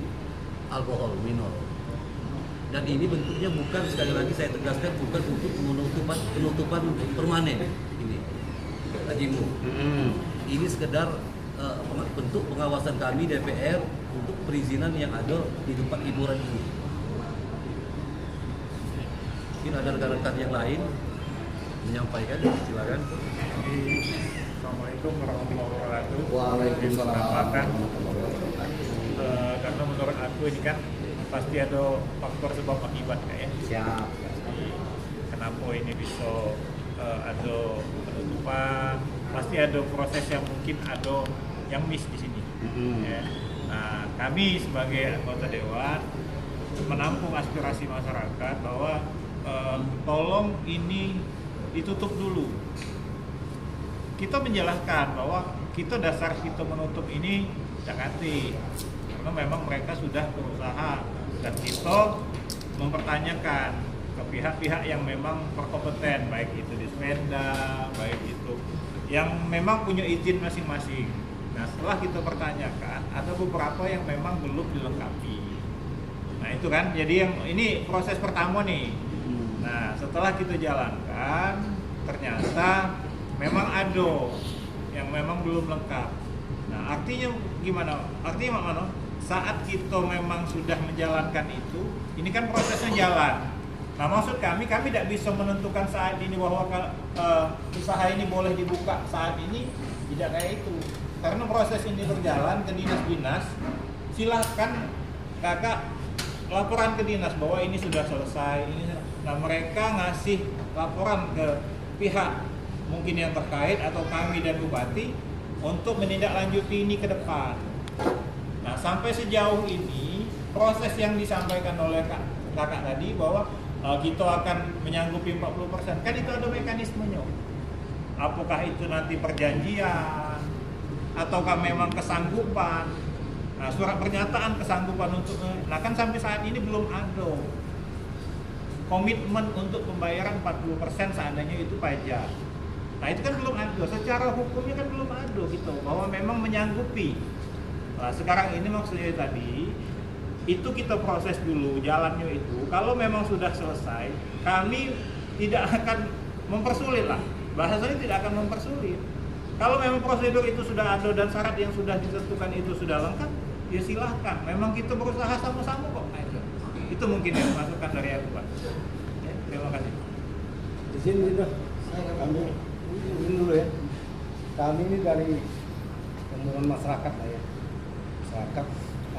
alkohol minor. Dan ini bentuknya bukan, sekali lagi saya tegaskan, bukan untuk penutupan permanen ini. Hajimu. Ini sekedar bentuk pengawasan kami DPR untuk perizinan yang ada di tempat hiburan ini. Mungkin ada rekan-rekan yang lain menyampaikan, silakan. Assalamualaikum warahmatullahi wabarakatuh. Waalaikumsalam. Karena menurut aku ini kan pasti ada faktor sebab akibat ya. Siap. Jadi, kenapa ini bisa ada penutupan? Pasti ada proses yang mungkin ada yang miss di sini. Ya. Nah, kami sebagai anggota dewan menampung aspirasi masyarakat bahwa tolong ini ditutup dulu. Kita menjelaskan bahwa kita dasar kita menutup ini Jakarta karena memang mereka sudah berusaha dan kita mempertanyakan ke pihak-pihak yang memang berkompeten, baik itu Dispenda, baik itu yang memang punya izin masing-masing. Nah, setelah kita pertanyakan, ada beberapa yang memang belum dilengkapi. Nah, itu kan, jadi yang ini proses pertama nih. Nah, setelah kita jalankan, ternyata memang ada yang memang belum lengkap. Nah, artinya gimana? Artinya mana? saat kita memang sudah menjalankan itu, ini kan prosesnya jalan. Nah maksud kami tidak bisa menentukan saat ini bahwa usaha ini boleh dibuka saat ini, tidak kayak itu. Karena proses ini berjalan ke dinas-dinas, silahkan kakak laporan ke dinas bahwa ini sudah selesai. Nah mereka ngasih laporan ke pihak mungkin yang terkait atau kami dan bupati untuk menindaklanjuti ini ke depan. Nah sampai sejauh ini proses yang disampaikan oleh kakak tadi bahwa kita akan menyanggupi 40%, kan itu ada mekanismenya. Apakah itu nanti perjanjian ataukah memang kesanggupan? Nah surat pernyataan kesanggupan untuk, nah kan sampai saat ini belum ada komitmen untuk pembayaran 40% seandainya itu pajak. Nah itu kan belum ada, secara hukumnya kan belum ada gitu, bahwa memang menyanggupi. Nah sekarang ini maksudnya tadi, itu kita proses dulu jalannya itu. Kalau memang sudah selesai, kami tidak akan mempersulit lah. Bahasanya tidak akan mempersulit. Kalau memang prosedur itu sudah ada dan syarat yang sudah ditentukan itu sudah lengkap, ya silahkan. Memang kita berusaha sama-sama kok. Nah, itu mungkin yang masukan dari aku, Pak. Ya, terima kasih. Di sini sudah kami ini dulu ya. Kami ini dari pembangunan masyarakat lah ya.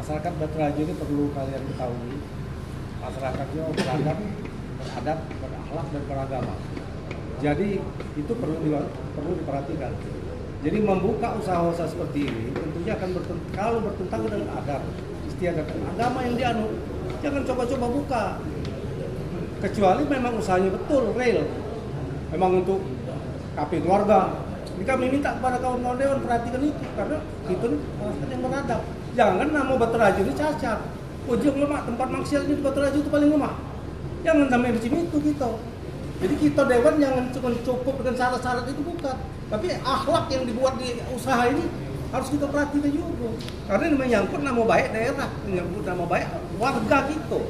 Masyarakat Batu Rajo ini perlu kalian ketahui. Masyarakatnya beradab, berakhlak dan beragama. Jadi itu perlu diperhatikan. Jadi membuka usaha-usaha seperti ini tentunya akan kalau bertentangan dengan adab, istiadat dan agama yang dianut, jangan coba-coba buka. Kecuali memang usahanya betul, real. Memang untuk KP keluarga. Jadi kami minta kepada kawan-kawan dewan perhatikan itu karena itu masyarakat yang beradab. Jangan nama Batu Rajo ini cacat. Ujung lemah, tempat maksiatnya di Batu Rajo itu paling lemah. Jangan sampai macam itu gitu. Jadi kita dewan jangan cuma cukup dengan syarat-syarat itu, bukan. Tapi akhlak yang dibuat di usaha ini harus kita perhatikan juga. Karena ini menyangkut nama baik daerah, menyangkut nama baik warga gitu.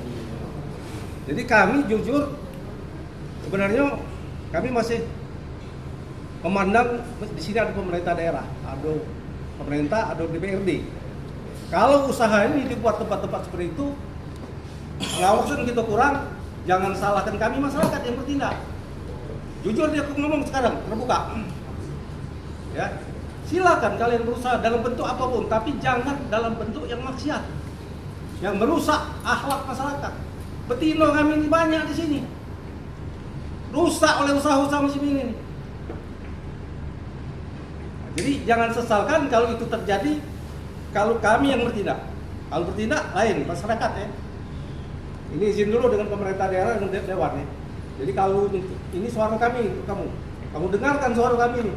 Jadi kami jujur sebenarnya kami masih memandang di sini ada pemerintah daerah, ada pemerintah, ada DPRD. Kalau usaha ini dibuat tempat-tempat seperti itu, ngawasan kita kurang, jangan salahkan kami masyarakat yang bertindak. Jujur dia ngomong sekarang terbuka. Ya, silakan kalian berusaha dalam bentuk apapun, tapi jangan dalam bentuk yang maksiat, yang merusak akhlak masyarakat. Betino kami ini banyak di sini, rusak oleh usaha-usaha macam ini. Nah, jadi jangan sesalkan kalau itu terjadi. Kalau kami yang bertindak, kalau bertindak lain masyarakat ya. Ini izin dulu dengan pemerintah daerah dan dewan ya. Jadi kalau ini suara kami untuk kamu dengarkan suara kami ini.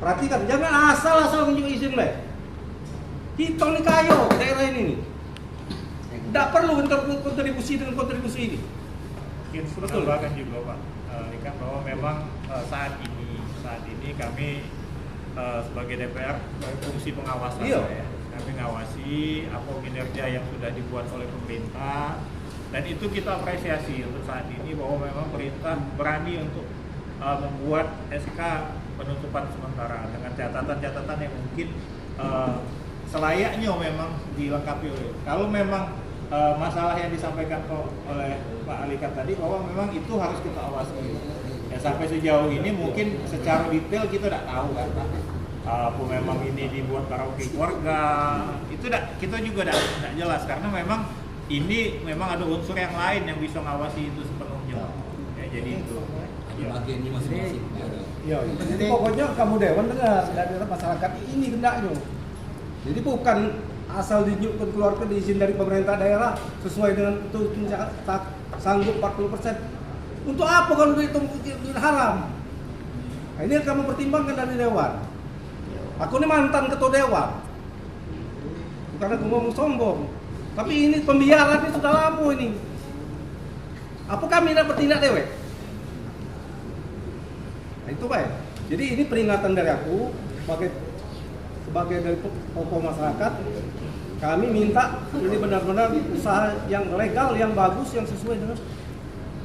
Perhatikan, jangan asal-asal menunjuk izin lah. Kita ini kayo daerah ini nih. Tidak perlu kontribusi dengan kontribusi ini. Betul bahkan juga Pak, Ikan bahwa memang saat ini kami sebagai DPR fungsi pengawasan ya. Kami ngawasi apa kinerja yang sudah dibuat oleh pemerintah, dan itu kita apresiasi untuk saat ini bahwa memang pemerintah berani untuk membuat SK penutupan sementara dengan catatan-catatan yang mungkin selayaknya memang dilengkapi oleh. Kalau memang masalah yang disampaikan oleh Pak Alikat tadi bahwa memang itu harus kita awasi. Ya sampai sejauh ini mungkin secara detail kita tidak tahu kan Pak. Apa memang ini dibuat karaoke keluarga, itu kita juga tidak jelas karena memang ini memang ada unsur yang lain yang bisa ngawasi itu sepenuhnya. Ya, jadi itu. Bagiannya masing-masing. Ya, jadi pokoknya kamu dewan dengar dari masyarakat ini hendaknya. Jadi bukan asal dinyukkan keluarkan izin dari pemerintah daerah sesuai dengan itu sanggup 40%. Untuk apa kalau itu haram? Nah, ini kamu pertimbangkan dari dewan. Aku ini mantan ketua dewan. Bukan aku ngomong sombong. Tapi ini pembiaran ini sudah lama ini. Apa kami tidak bertindak dewek? Nah, itu baik. Jadi ini peringatan dari aku sebagai dari tokoh masyarakat. Kami minta ini benar-benar usaha yang legal, yang bagus, yang sesuai dengan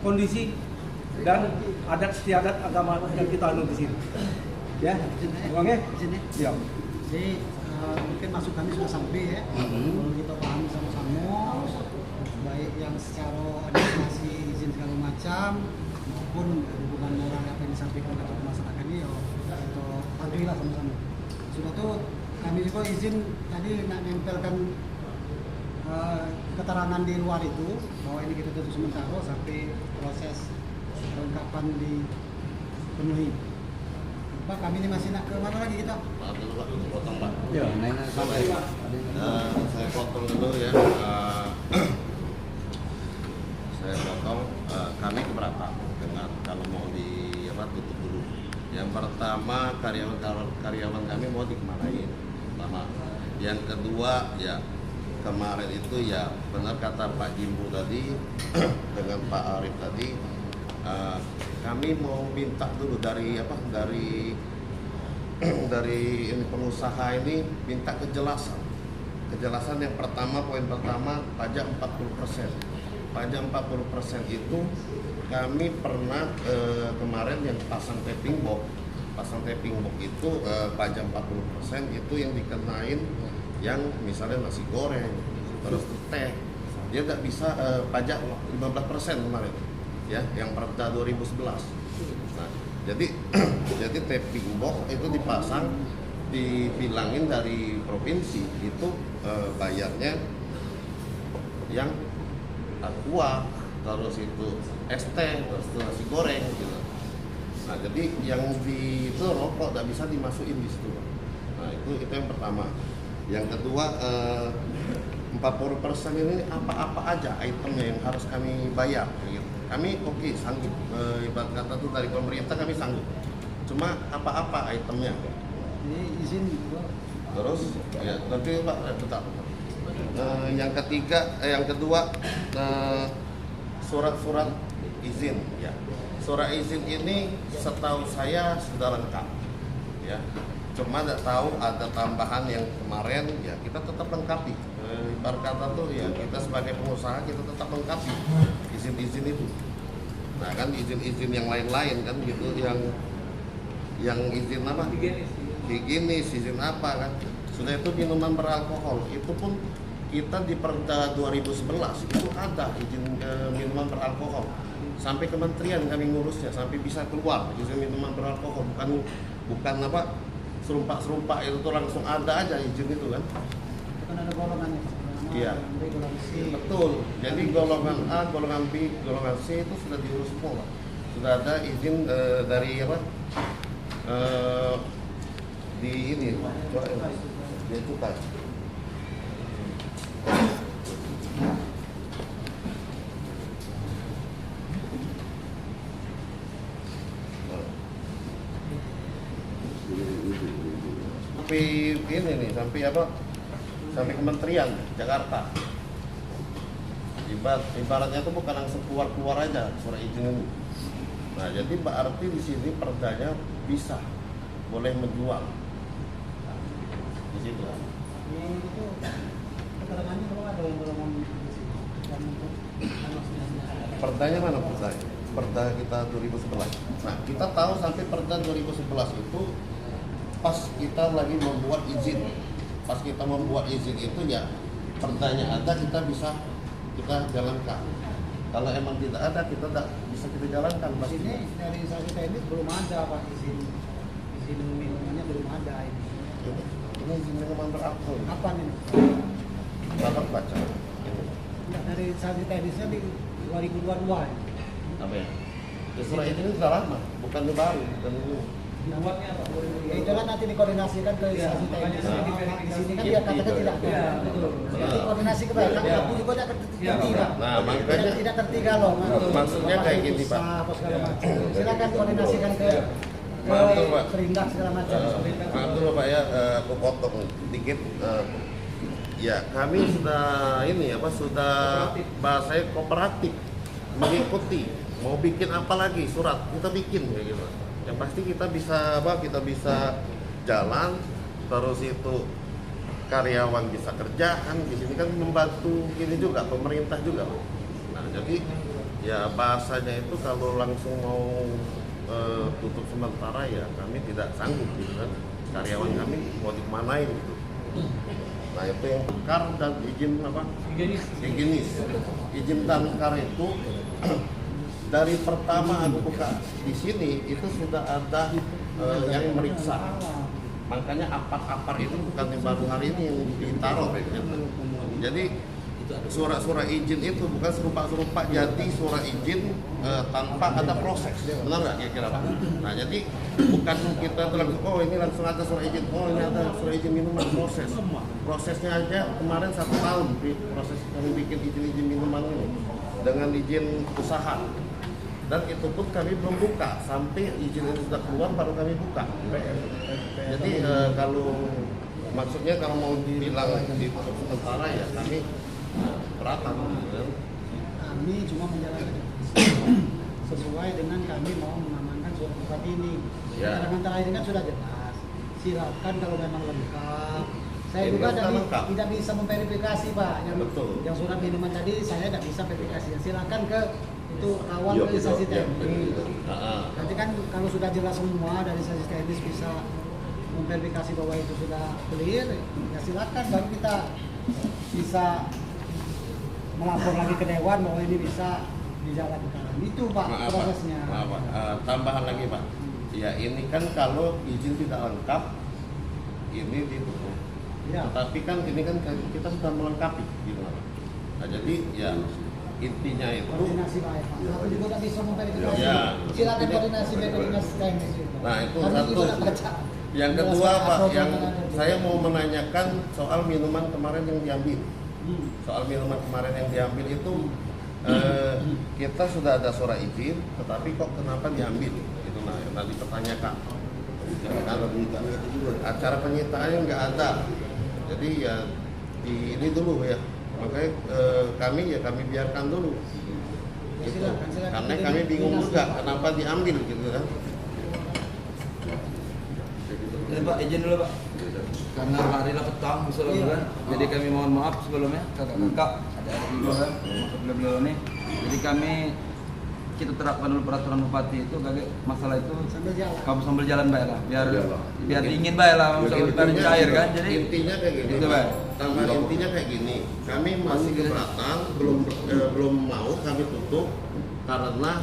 kondisi dan adat istiadat agama yang kita anut di sini. Ya, uangnya? Ya. Jadi mungkin masuk kami sudah sampai ya. Kalau kita pahami sama-sama, baik yang secara administrasi izin segala macam maupun hubungan moral apa yang disampaikan kepada masyarakat ini, kita patuhilah sama-sama. Sudah tuh kami juga izin tadi nak nempelkan keterangan di luar itu bahwa ini kita tutup sementara sampai proses kelengkapan dipenuhi. Pak, kami ini masih nak ke mana lagi kita? Maaf dulu Pak, potong Pak. Ya, nanya sampai Pak. Saya potong dulu ya. Saya potong. Kami keberatan dengan kalau mau tutup dulu. Yang pertama karyawan kami mau dikemanain. Pertama. Yang kedua ya kemarin itu ya benar kata Pak Jimbo tadi dengan Pak Arif tadi. Kami mau minta dulu dari ini pengusaha ini minta kejelasan yang pertama, poin pertama pajak 40%. Pajak 40% itu kami pernah kemarin yang pasang taping box itu pajak 40% itu yang dikenain yang misalnya nasi goreng terus teh dia nggak bisa pajak 15% kemarin. Ya, yang Perda 2011. Nah, jadi taping box itu dipasang, dibilangin dari provinsi itu bayarnya yang aqua, terus itu ST, terus itu nasi goreng gitu. Nah, jadi yang di itu rokok nggak bisa dimasukin di situ. Nah, itu yang pertama. Yang kedua 40% ini apa-apa aja itemnya yang harus kami bayar gitu. Kami sanggup, ibarat kata tuh dari pemerintah kami sanggup. Cuma apa-apa itemnya. Ini izin Terus ya nanti Pak tetap. Yang kedua surat-surat izin ya. Surat izin ini setahu saya sudah lengkap. Ya. Cuma nggak tahu ada tambahan yang kemarin ya kita tetap lengkapi. Ibarat kata tuh ya kita sebagai pengusaha kita tetap lengkapi izin-izin itu. Nah kan izin-izin yang lain-lain kan gitu yang izin apa? Higienis, izin apa kan? Sudah itu minuman beralkohol itu pun kita di Perda 2011 itu ada izin minuman beralkohol. Sampai kementerian kami ngurusnya sampai bisa keluar izin minuman beralkohol bukan apa serumpak itu tuh langsung ada aja izin itu kan. Kan ada golongannya. Iya. Betul. Jadi golongan A, golongan B, golongan C itu sudah diurus semua. Sudah ada izin dari apa? Di ini, dia cukai. Sampai ini nih, sampai apa? Sampai Kementerian Jakarta. Ibaratnya itu bukan langsung keluar aja surat izin ini. Nah, jadi berarti di sini perdanya bisa boleh menjual. Di situ. Itu keterangannya kalau ada yang golongan Perdanya mana perdanya? Perda kita 2011. Nah, kita tahu sampai Perda 2011 itu pas kita lagi membuat izin. Pas kita membuat izin itu ya perdanya ada kita bisa kita jalankan. Kalau emang tidak ada kita tidak bisa kita jalankan. Di sini dari instansi teknis belum ada Pak izin minumannya belum ada ini. Ini izin minuman beralkohol. Apa nih? Bapak baca. Dari instansi teknisnya di 2022. Apa ya? Surat ini sudah lama, bukan baru, bukan dulu. Dibuatnya apa? Ya itu kan nanti dikoordinasikan ke instansi teknis. Di sini kan dia katakan tidak ada. Nanti koordinasi ke belakang, aku juga tidak tertiga. Nah, makanya tidak tertiga loh. Maksudnya kayak gini Pak. Silakan koordinasikan ke Perindak segala macam. Maaf dulu Pak ya, aku potong sedikit. Ya kami sudah sudah bahasanya kooperatif mengikuti. Mau bikin apa lagi surat kita bikin kayak gitu. Yang pasti kita bisa jalan, terus itu karyawan bisa kerja kan di sini kan membantu ini juga pemerintah juga. Nah jadi ya bahasanya itu kalau langsung mau tutup sementara ya kami tidak sanggup gitu kan. Karyawan kami mau dikemanain gitu. Nah itu yang tangkar dan izin apa? Higienis. Izin tangkar itu dari pertama aku buka di sini itu sudah ada yang meriksa. Makanya apar-apar itu bukan yang baru hari ini yang ditaruh. Jadi surat-surat izin itu bukan serupa-serupa jadi surat izin tanpa ada proses, benar nggak kira-kira Pak? Nah jadi bukan kita tuh langsung, oh ini langsung ada surat izin, oh ini ada surat izin minuman, prosesnya aja kemarin 1 tahun di proses kami bikin izin minuman ini dengan izin usaha, dan itu pun kami belum buka sampai izin itu sudah keluar baru kami buka. Jadi kalau maksudnya kalau mau dibilang ditutup sementara ya kami beratan. Kami cuma menjalankan sesuai dengan kami mau mengamankan surat bupati ini. Ya. Sementara ini kan sudah jelas. Silakan kalau memang lengkap. Saya Ini juga kan tidak bisa memverifikasi Pak. Yang surat minuman tadi saya tidak bisa verifikasi. Silakan ke itu kawan ke instansi teknis. Nanti kan kalau sudah jelas semua dari instansi teknis bisa memverifikasi bahwa itu sudah clear, ya silakan baru kita bisa melapor lagi ke dewan bahwa ini bisa dijalankan. Itu Pak prosesnya. Tambahan lagi Pak. Ya ini kan kalau izin tidak lengkap ini ditutup. Ya. Tapi kan ini kan kita sudah melengkapi gitu Pak. Nah jadi ya intinya itu koordinasi Pak. Aku juga tidak bisa memverifikasi. Ya. Silakan koordinasi dengan dinas teknis. Nah itu satu. Yang kedua Pak, yang saya mau menanyakan soal minuman kemarin yang diambil. Soal minuman kemarin yang diambil itu kita sudah ada surat izin, tetapi kok kenapa diambil? Itu nanti pertanyakan. Acara penyitaannya nggak ada, jadi ya ini dulu ya. Makanya kami biarkan dulu. Gitu. Karena kami bingung juga kenapa diambil gitu kan. Pak, izin dulu Pak. Karena harilah petang misalnya kan. Jadi kami mohon maaf sebelumnya kakak-kakak ada juga kan beliau nih. Jadi kami kita terapkan dulu peraturan bupati itu kayak masalah itu kamu sambil jalan baik lah biar ingin baik lah biar cair kan. Jadi intinya kayak gini itu baik. Intinya kayak gini, kami masih keberatan, belum mau kami tutup karena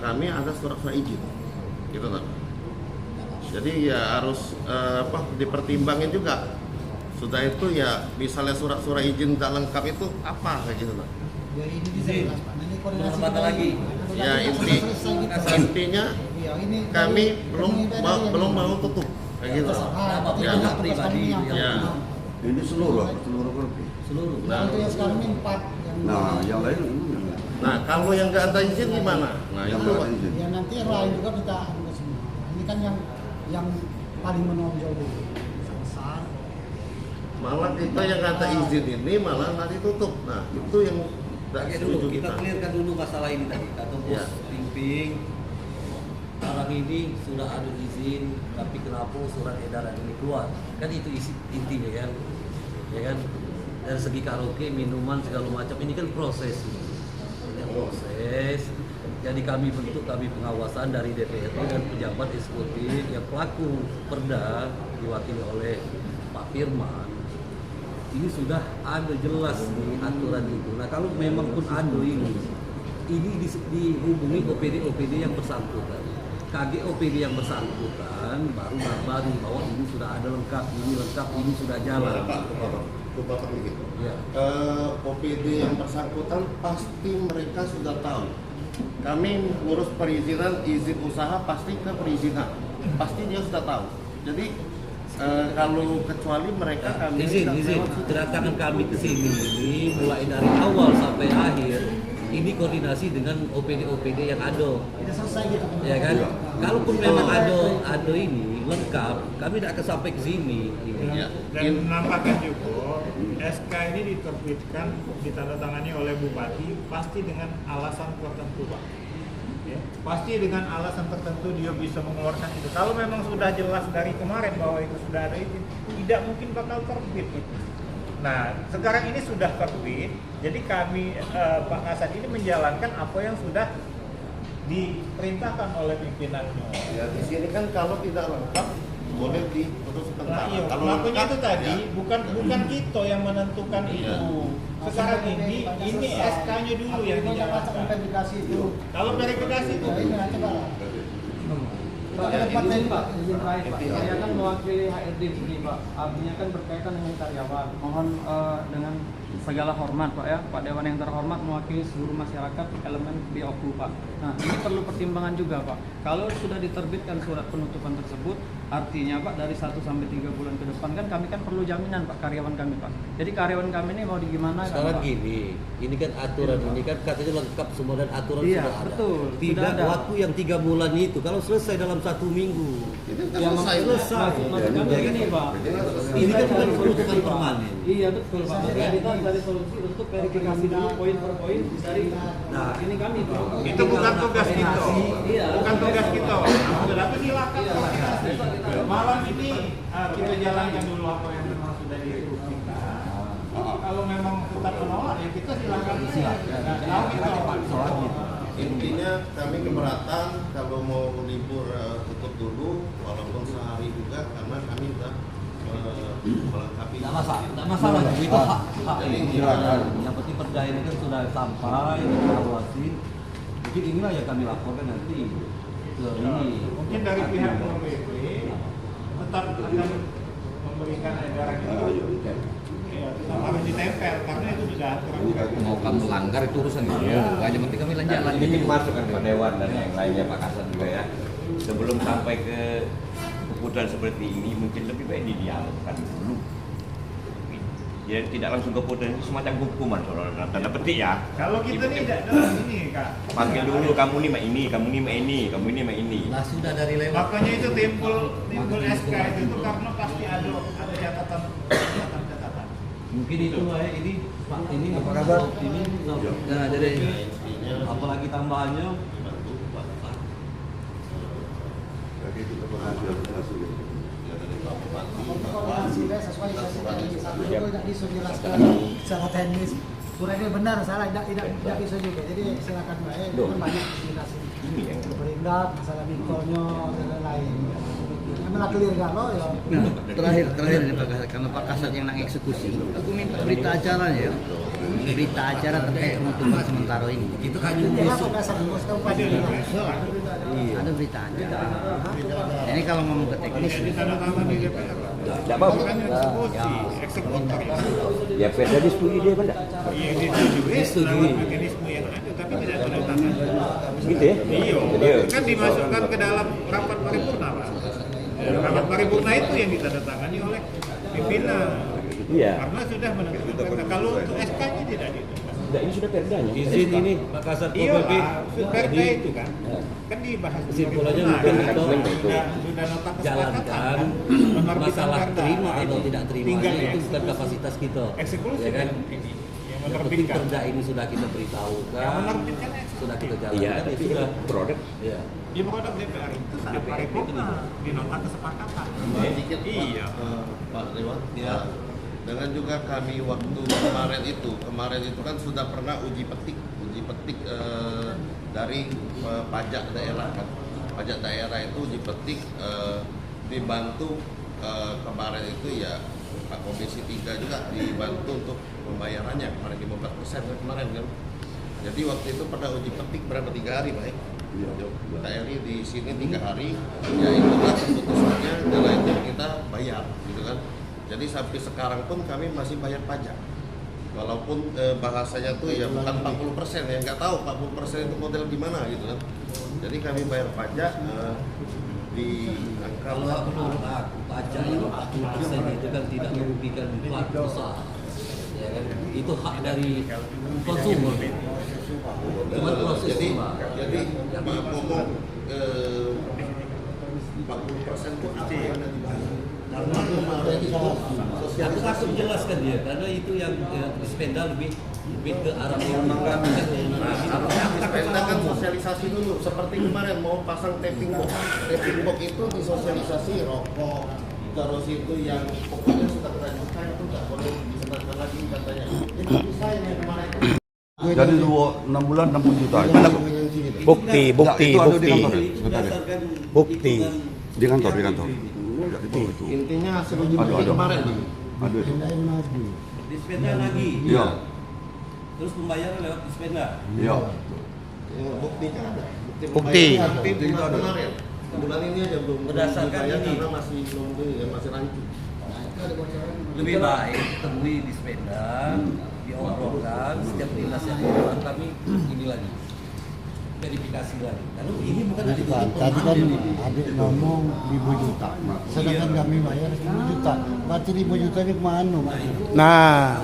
kami ada surat izin gitu kan. Jadi ya harus dipertimbangin juga. Sudah itu ya misalnya surat-surat izin tak lengkap itu apa kayak gitu Pak. Ya ini bisa jelas Pak. Ini koordinasi lagi. Ya intinya kami belum mau tutup kayak gitu. Ya pribadi. Ya. Ini seluruh grup. Nah itu yang sekarang ini 4. Nah yang lain Nah kalau yang nggak ada izin gimana? Nah yang itu nggak ada izin. Ya nanti yang lain juga kita ambil semua. Ini kan yang paling menonjol dulu. Malah kita yang kata izin ini malah nanti tutup. Nah itu yang Oke dulu, kita clearkan dulu masalah ini tadi. Kata Bos Pimping, sekarang ini sudah ada izin, tapi kenapa surat edaran ini keluar? Kan itu intinya kan, ya kan? Dari segi karaoke, minuman segala macam ini kan proses, Jadi kami bentuk pengawasan dari DPRD dan pejabat eksekutif yang pelaku perda diwakili oleh Pak Firman. Ini sudah ada jelas di aturan itu. Nah kalau memang pun ada ini dihubungi OPD yang bersangkutan, KG OPD yang bersangkutan baru berbagi bahwa ini sudah ada lengkap, ini sudah jalan. Bapak begitu. Ya. OPD yang bersangkutan pasti mereka sudah tahu. Kami ngurus perizinan, izin usaha pasti ke perizinan, pasti dia sudah tahu. Jadi kalau kecuali mereka kami izin kedatangan kami ke sini ini mulai dari awal sampai akhir ini koordinasi dengan OPD yang ada. Tidak selesai gitu. Ya kan? Kalaupun memang ada ini lengkap, kami tidak akan sampai ke sini. Ya. Dan nampaknya juga SK ini diterbitkan, ditandatangani oleh Bupati pasti dengan alasan tertentu Pak. Ya, pasti dengan alasan tertentu dia bisa mengeluarkan itu. Kalau memang sudah jelas dari kemarin bahwa itu sudah ada izin, tidak mungkin bakal terbit itu. Nah, sekarang ini sudah terbit, jadi kami Pak Kasat ini menjalankan apa yang sudah diperintahkan oleh pimpinannya. Ya di sini kan kalau tidak lengkap boleh diputus sementara. Iya, Kalau makanya lengkap, itu tadi ya. bukan kita yang menentukan Iya. itu. Sekarang ini SK-nya dulu yang dijalankan. verifikasi itu. Kalau verifikasi itu Ya, ini nanti Pak. Pak, ada tempat lain Pak, izin terakhir Pak. Saya kan mewakili HRD di sini Pak. Artinya kan berkaitan dengan karyawan. Mohon dengan segala hormat Pak ya, Pak Dewan yang terhormat mewakili seluruh masyarakat elemen BOKU Pak. Nah, ini perlu pertimbangan juga Pak. Kalau sudah diterbitkan surat penutupan tersebut, artinya Pak dari 1 sampai 3 bulan ke depan kan kami kan perlu jaminan Pak karyawan kami Pak. Jadi karyawan kami ini mau digimana Sekarang Pak? gini, ini kan aturan ini kan katanya lengkap semua dan aturan Iya, sudah ada. betul, Tidak sudah ada. waktu yang 3 bulan itu. Kalau selesai dalam 1 minggu, Ya, selesai. maksud kami gini Pak. Ini kan bukan penutupan permanen. Iya betul Pak. Makanya kita cari solusi untuk verifikasi dulu poin per poin dari ini kami Pak. itu bukan tugas kita. Iya. Bukan tugas kita. Tetapi silakan koordinasi. Malam ini kita jalankan dulu apa yang memang sudah diinstruksikan. Kalau memang tetap menolak ya kita silakan. Nah, kita Intinya kami keberatan kalau mau libur tutup dulu, walaupun sehari juga karena kami sudah melengkapi. Tidak masalah. Itu hak Jadi ini. Yang penting perda ini kan sudah sampai evaluasi. Mungkin inilah yang kami laporkan nanti ke ini. mungkin dari pihak PPP tetap akan memberikan edaran itu. Ya, tetap harus ditempel karena itu sudah aturan. Mau kamu langgar itu urusan itu. Hanya penting kami jalan. Ini masukkan Pak Dewan dan yang lainnya Pak Kasat juga ya. Sebelum sampai ke keputusan seperti ini mungkin lebih baik didialogkan dulu. Ya tidak langsung keputusan itu semacam hukuman soal dalam tanda petik ya. Kalau kita tidak dalam ini Kak. Panggil dulu kamu ini mah ini, kamu ini mah ini, kamu ini mah ini. Lah sudah dari lewat. Makanya itu timbul SK itu karena pasti ada catatan. Mungkin itu lah ya, ini Pak ini apa kabar? Ini nah, jadi apalagi tambahannya tidak bisa jelaskan secara teknis. Suratnya benar, salah tidak bisa juga. Jadi silakan Pak. Kan banyak penjelasan. Berindak masalah mikolnya dan lain-lain. Kami clear kalau ya. Nah, terakhir ini Pak Kasat, karena Pak Kasat yang nang eksekusi, aku minta berita acaranya ya. Berita acara terkait penutupan sementara ini. itu hanya Pak Kasat bos kabupaten. Ada berita acara. Ini kalau ngomong ke teknis, Tidak apa-apa. Eksekutor. Ya perda disetujui dia Pak. Iya, disetujui. Mekanisme yang ada, tapi tidak tanda tangan. Gitu ya? Iya, kan dimasukkan ke dalam rapat paripurna Pak. Rapat paripurna itu yang ditandatangani oleh pimpinan. Iya. Karena sudah menentukan. Kalau untuk SK-nya tidak gitu. Tidak, ini sudah perdanya. izin ini Pak Kasat Iya, PPP. perda itu kan. Kan dibahas di Kesimpulannya paripurna, mungkin kan? itu Sudah nota kesepakatan. jalankan Menerbitkan masalah perda. terima atau tidak Tinggal terimanya itu dieksekusi. bukan kapasitas kita. Eksekusi Ya kan? ini yang Yang penting menerbitkan. perda ini sudah kita Yang beritahukan, menerbitkan eksekusi. sudah kita Iya, jalankan, ya tapi sudah. produk. Ya. Di produk DPR itu saat paripurna di nota kesepakatan. Sedikit Pak, Iya. Pak Dewan. Ya. Dengan juga kami waktu kemarin itu kan sudah pernah uji petik dari pajak daerah kan. Pajak daerah itu uji petik dibantu kemarin itu ya Pak Komisi 3 juga dibantu untuk pembayarannya kemarin 15% kemarin kan. Jadi waktu itu pernah uji petik berapa 3 hari baik. TRI di sini 3 hari, ya itulah keputusannya, lainnya kita bayar, gitu kan. Jadi sampai sekarang pun kami masih bayar pajak, walaupun bahasanya tuh ya bukan 40% ya, nggak tahu 40% itu model gimana gitu kan. Jadi kami bayar pajak di angka Kalau menurut aku pajak itu 40% itu kan tidak merugikan pelaku usaha. Ya kan? Itu hak dari konsumen. Cuma proses jadi yang maaf ngomong 40% itu apa yang ada di bawah? Karena kemarin itu Aku langsung jelaskan dia karena itu yang dispenda lebih ke arah Pemda kan sosialisasi dulu, seperti kemarin mau pasang taping box itu disosialisasi rokok, terus itu yang pokoknya sudah terlanjurkan itu nggak boleh disebarkan lagi katanya. Itu bisa yang kemarin. Jadi 6 bulan 60 juta. Bukti. Itu ada di kantor ya? Sebentar ya? Bukti. Di kantor. dulu dari bawah itu. Intinya sebelum kemarin nih. Ada itu. Dispenda lagi. Iya. Terus pembayaran lewat dispenda. Iya. Buktinya ada. Bukti. Bukti itu ada. Kemarin. Bulan ini aja belum Berdasarkan dibayar ini. karena masih belum masih rancu. Lebih baik temui dispenda, diobrolkan setiap dinas yang keluar kami ini lagi verifikasi lagi. Lalu ini bukan Jadi Pak, tadi kan adik ngomong 1.000 juta, sedangkan kami bayar 1.000 juta. Berarti 1.000 juta ini kemana? Nah,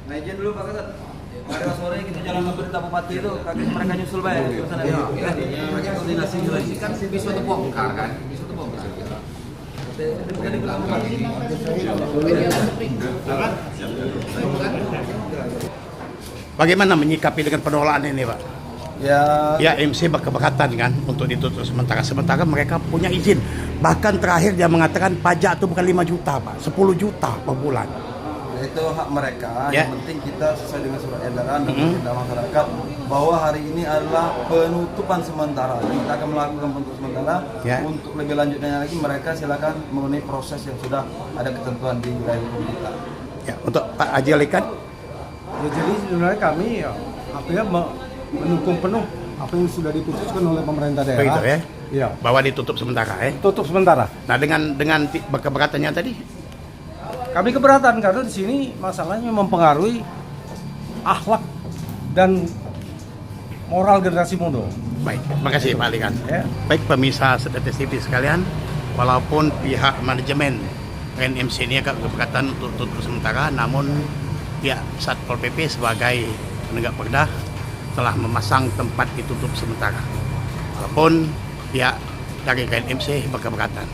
Nah izin dulu Pak Kasat. Pada sore kita jalan ke berita bupati itu, kaki mereka nyusul baik. Pakai koordinasi lagi kan bisa terbongkar kan, bisa terbongkar. bagaimana menyikapi dengan penolakan ini, Pak? Ya, MC berkeberatan kan untuk ditutup sementara. Sementara mereka punya izin. Bahkan terakhir dia mengatakan pajak itu bukan 5 juta, Pak, 10 juta per bulan. itu hak mereka. Ya. Yang penting kita sesuai dengan surat edaran dan perintah masyarakat bahwa hari ini adalah penutupan sementara. Dan kita akan melakukan penutupan sementara. Ya. Untuk lebih lanjutnya lagi mereka silakan memenuhi proses yang sudah ada ketentuan di wilayah hukum kita. Ya, untuk Pak Haji Alikan. Ya, jadi sebenarnya kami mendukung penuh apa yang sudah diputuskan oleh pemerintah daerah. Begitu ya? Iya. Bahwa ditutup sementara ya. Tutup sementara. Nah, dengan keberatannya tadi, kami keberatan karena di sini masalahnya mempengaruhi akhlak dan moral generasi muda. baik, terima kasih Pak Alikan. Ya. Baik pemirsa Sedetes TV sekalian, walaupun pihak manajemen NMC ini agak keberatan untuk tutup sementara, namun pihak Satpol PP sebagai penegak perda telah memasang tempat ditutup sementara. Walaupun pihak dari KNMC berkeberatan.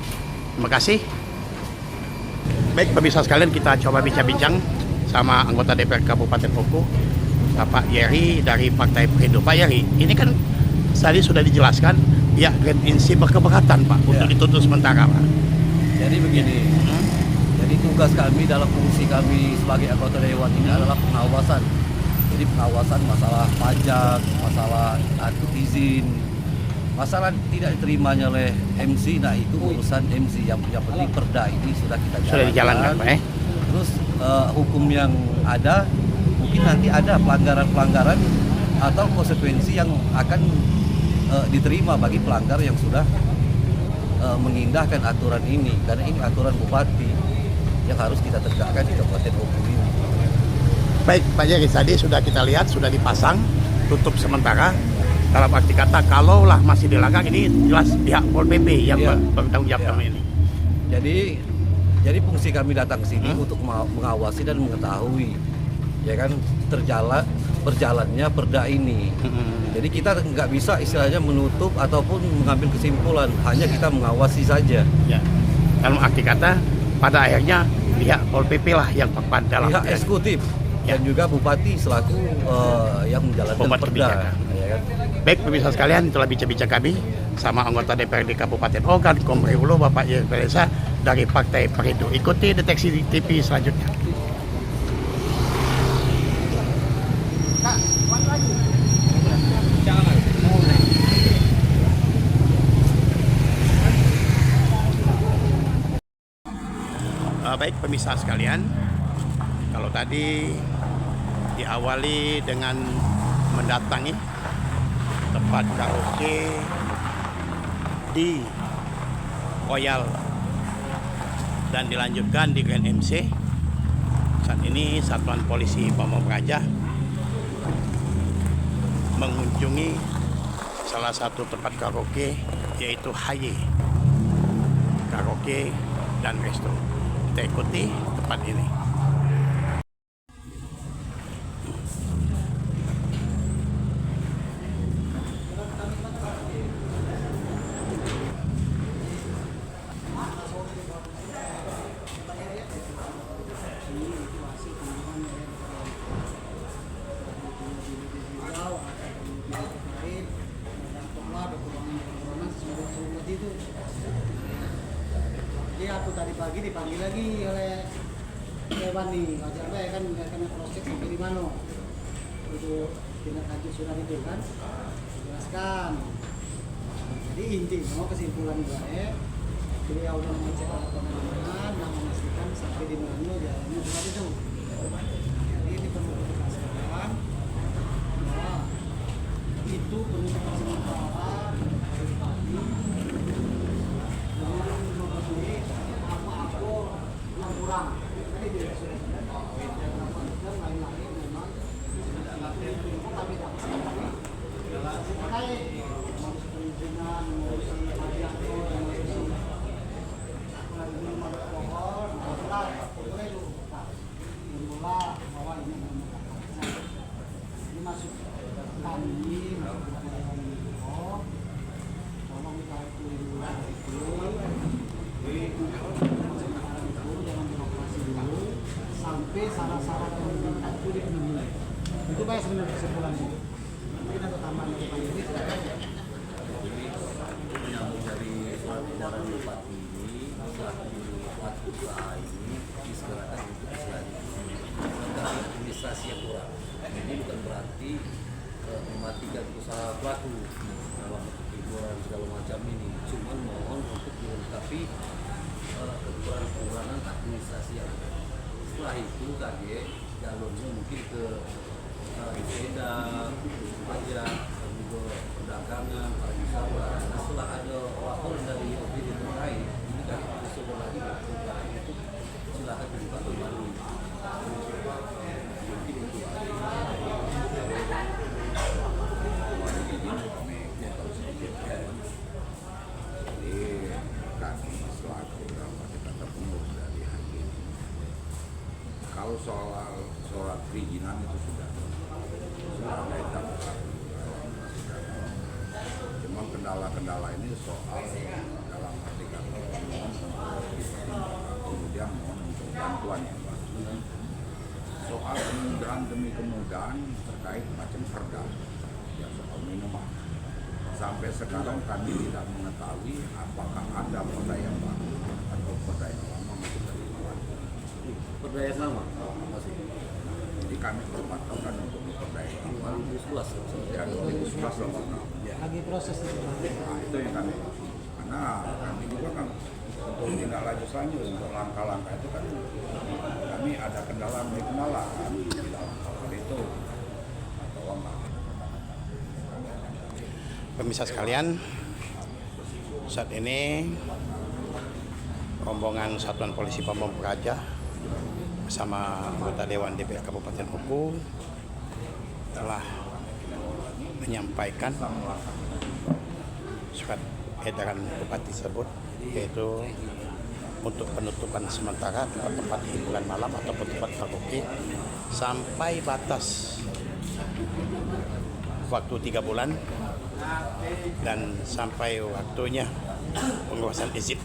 Terima kasih. Baik pemirsa sekalian, kita coba bincang-bincang sama anggota DPR Kabupaten Oku, Bapak Yeri dari Partai Perindo. Pak Yeri, ini kan tadi sudah dijelaskan pihak KNMC berkeberatan Pak untuk ditutup sementara Pak. Jadi begini, jadi tugas kami dalam fungsi kami sebagai anggota dewan ini adalah pengawasan. Jadi pengawasan masalah pajak, masalah atur izin, masalah tidak diterimanya oleh MC, nah itu urusan MC. Yang penting perda ini sudah kita jalankan. Sudah dijalankan Pak ya? Terus hukum yang ada, mungkin nanti ada pelanggaran-pelanggaran atau konsekuensi yang akan diterima bagi pelanggar yang sudah mengindahkan aturan ini. Karena ini aturan bupati yang harus kita tegakkan di Kabupaten Oku ini. Baik Pak Yeri, tadi sudah kita lihat, sudah dipasang tutup sementara. Dalam arti kata, kalaulah masih dilanggar, ini jelas pihak Pol PP yang bertanggung jawab dalam ini. Jadi fungsi kami datang ke sini untuk mengawasi dan mengetahui, ya kan, berjalannya perda ini. Jadi kita nggak bisa istilahnya menutup ataupun mengambil kesimpulan, hanya kita mengawasi saja. Ya. Dalam arti kata, pada akhirnya pihak Pol PP lah yang tepat dalam pihak eksekutif dan juga bupati selaku yang menjalankan perda. Ya kan? Baik pemirsa sekalian, itulah bincang-bincang kami sama anggota DPRD Kabupaten Ogan, Komri Ulu, Bapak Yeri Pelesa dari Partai Perindo. Ikuti Deteksi TV selanjutnya. Baik pemirsa sekalian, kalau tadi diawali dengan mendatangi tempat karaoke di Royal dan dilanjutkan di Grand MC. Saat ini Satuan Polisi Pamong Praja mengunjungi salah satu tempat karaoke, yaitu Haye Karaoke dan Resto. Kita ikuti tempat ini. Jadi aku tadi pagi dipanggil lagi oleh Dewan nih, wajar ya kan karena proses sampai di mana untuk tindak lanjut surat itu kan jelaskan. Jadi intinya kesimpulan gue beliau mengecek pengamanan dan memastikan sampai di mana jalannya tempat itu. Jadi ini perlu dipastikan bahwa itu penutupan sementara dari pagi dengan memenuhi apa-apa yang kurang. Tadi dia sudah dan lain-lain memang kami tak terkait mengurus perizinan, mengurus hadiahnya, mengurus pohon, boleh dulu. Dimulai bahwa ini masuk kami masuk ke dalam tolong kita itu jangan beroperasi dulu sampai syarat-syarat yang itu dipenuhi. Itu baik sebenarnya kesimpulannya. Mungkin ada tambahan dari Pak Yudi. Menyambung dari surat edaran Bupati ini, selaku pelaku usaha ini disegerakan untuk dari administrasi yang kurang. Ini bukan berarti mematikan usaha pelaku dalam hiburan segala macam ini. Cuma mohon untuk dilengkapi kekurangan administrasi yang ada. Setelah itu tadi jalurnya mungkin ke sepeda, pajak, dan juga perdagangan, pariwisata. Nah, setelah ada laporan dari OPD terkait, ini kan besok lagi itu silakan dibuka kembali. Mungkin itu Jadi kami selaku kita pengurus dari hari ini. Kalau soal surat perizinan itu sudah ada etape. Cuma kendala-kendala ini soal dalam arti kata kemudian mohon untuk bantuan ya Pak. Soal kemudahan demi kemudahan terkait macam perda ya soal minuman. Sampai sekarang kami tidak mengetahui apakah ada perda yang baru atau perda yang lama masih terlibat. Perda yang lama masih. Jadi kami berpatokan untuk perda yang lama. 2011 ya 2011 lama. Lagi proses itu. Nah itu yang kami. Karena kami juga kan untuk tindak lanjut selanjutnya untuk langkah-langkah itu kan kami ada kendala di dalam hal itu atau enggak. Pemirsa sekalian, saat ini rombongan Satuan Polisi Pamong Praja bersama anggota Dewan DPR Kabupaten Hukum telah menyampaikan surat edaran Bupati tersebut, yaitu untuk penutupan sementara tempat-tempat hiburan malam ataupun tempat karaoke sampai batas waktu 3 bulan dan sampai waktunya pengeluaran izin.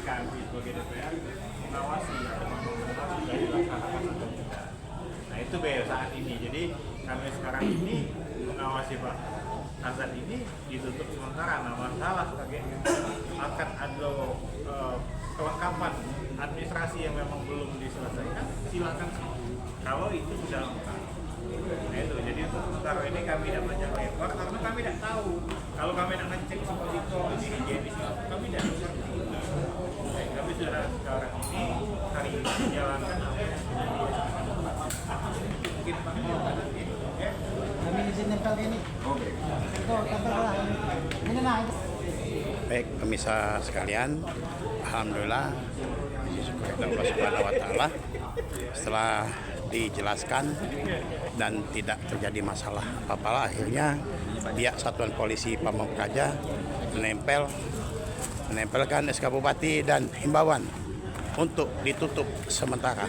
Kami sebagai DPR mengawasi dari laksanakan atau tidak. Nah itu BL saat ini. Jadi kami sekarang ini mengawasi Pak Azad ini ditutup sementara. Nah masalah sebagainya akan ada kelengkapan administrasi yang memang belum diselesaikan, silakan kalau itu sudah lengkap. Nah itu, jadi untuk sementara ini kami tidak banyak lebar karena kami tidak tahu. Kalau kami nak ngecek seperti itu, ini higienis, kami tidak mengerti. Kami sudah sekarang ini hari ini menjalankan apa yang mungkin Pak nanti. Kami izin nempel ini. Oke. Itu tempel ini nah. Baik pemirsa sekalian, alhamdulillah syukur Allah Subhanahu wa taala setelah dijelaskan dan tidak terjadi masalah apa-apa, akhirnya pihak Satuan Polisi Pamong Praja menempelkan SK Bupati dan himbauan untuk ditutup sementara.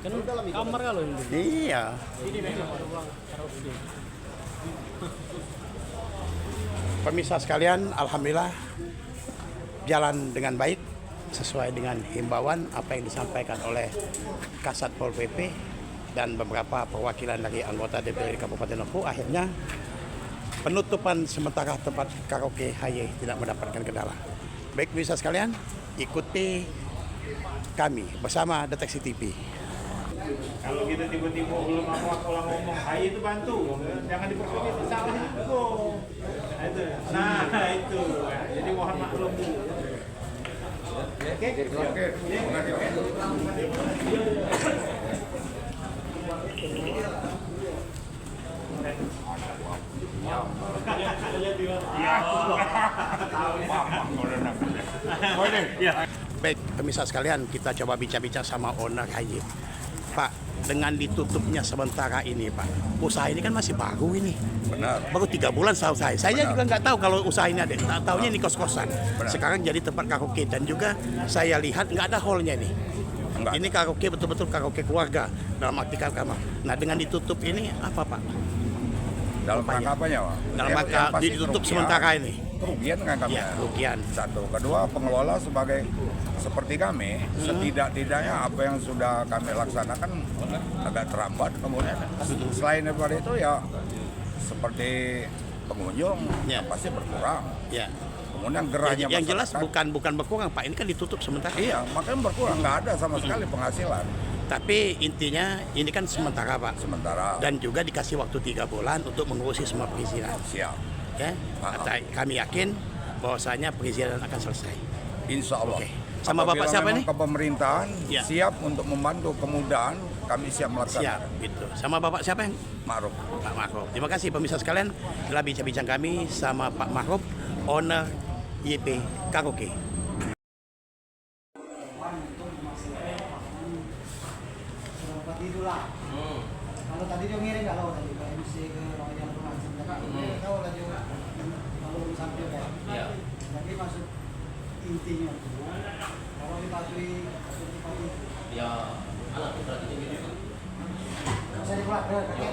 Kan kamar kalau ini. Iya. Ini memang ruang karaoke. Pemirsa sekalian, alhamdulillah jalan dengan baik sesuai dengan himbauan apa yang disampaikan oleh Kasat Pol PP dan beberapa perwakilan dari anggota DPRD Kabupaten Oku. Akhirnya penutupan sementara tempat karaoke HY tidak mendapatkan kendala. Baik pemirsa sekalian, ikuti kami bersama Deteksi TV. Kalau kita tiba-tiba belum apa-apa ngomong, HY itu bantu, jangan dipersulit, salah itu. Nah itu, jadi mohon maklum dulu. Oke. Baik, pemirsa sekalian, kita coba bincang-bincang sama owner HY. Pak, dengan ditutupnya sementara ini, Pak, usaha ini kan masih baru ini. Benar. Baru 3 bulan setahu saya. Saya juga nggak tahu kalau usaha ini ada. Tahunya ini kos-kosan. Sekarang jadi tempat karaoke dan juga saya lihat nggak ada hallnya nih. Enggak. Ini karaoke betul-betul karaoke keluarga dalam arti kamar. Nah, dengan ditutup ini apa, Pak? Dalam rangka apanya, Pak? Dalam Yang rangka pasti ditutup kerugian. sementara ini. Kerugian kan kami. Ya, kerugian. Satu, kedua pengelola seperti kami, setidak-tidaknya apa yang sudah kami laksanakan agak terlambat. Kemudian selain daripada itu ya seperti pengunjung yang pasti berkurang. Ya. Kemudian gerahnya Yang jelas masyarakat. bukan berkurang, Pak. Ini kan ditutup sementara. Iya, makanya berkurang, nggak ada sama sekali penghasilan. Tapi intinya ini kan sementara, Pak. Sementara. Dan juga dikasih waktu 3 bulan untuk mengurusi semua perizinan. Siap. Ya, kami yakin bahwasanya perizinan akan selesai. Insya Allah. Oke. Sama Apabila Bapak siapa memang nih? Kepemerintahan Ya. siap untuk membantu kemudahan, kami siap melaksanakan. Siap, gitu. Sama Bapak siapa yang? Ma'ruf. Pak Ma'ruf. Terima kasih pemirsa sekalian telah bincang-bincang kami sama Pak Ma'ruf, owner YP Karaoke. Kalau tadi dia ngirim kalau tadi ke MC ke Royal Rumah tahu lah dia kalau sampai kan. Iya. Jadi maksud intinya tuh kalau dipatuhi seperti Ya, anak tuh berarti gitu. bisa dikeluarkan Ya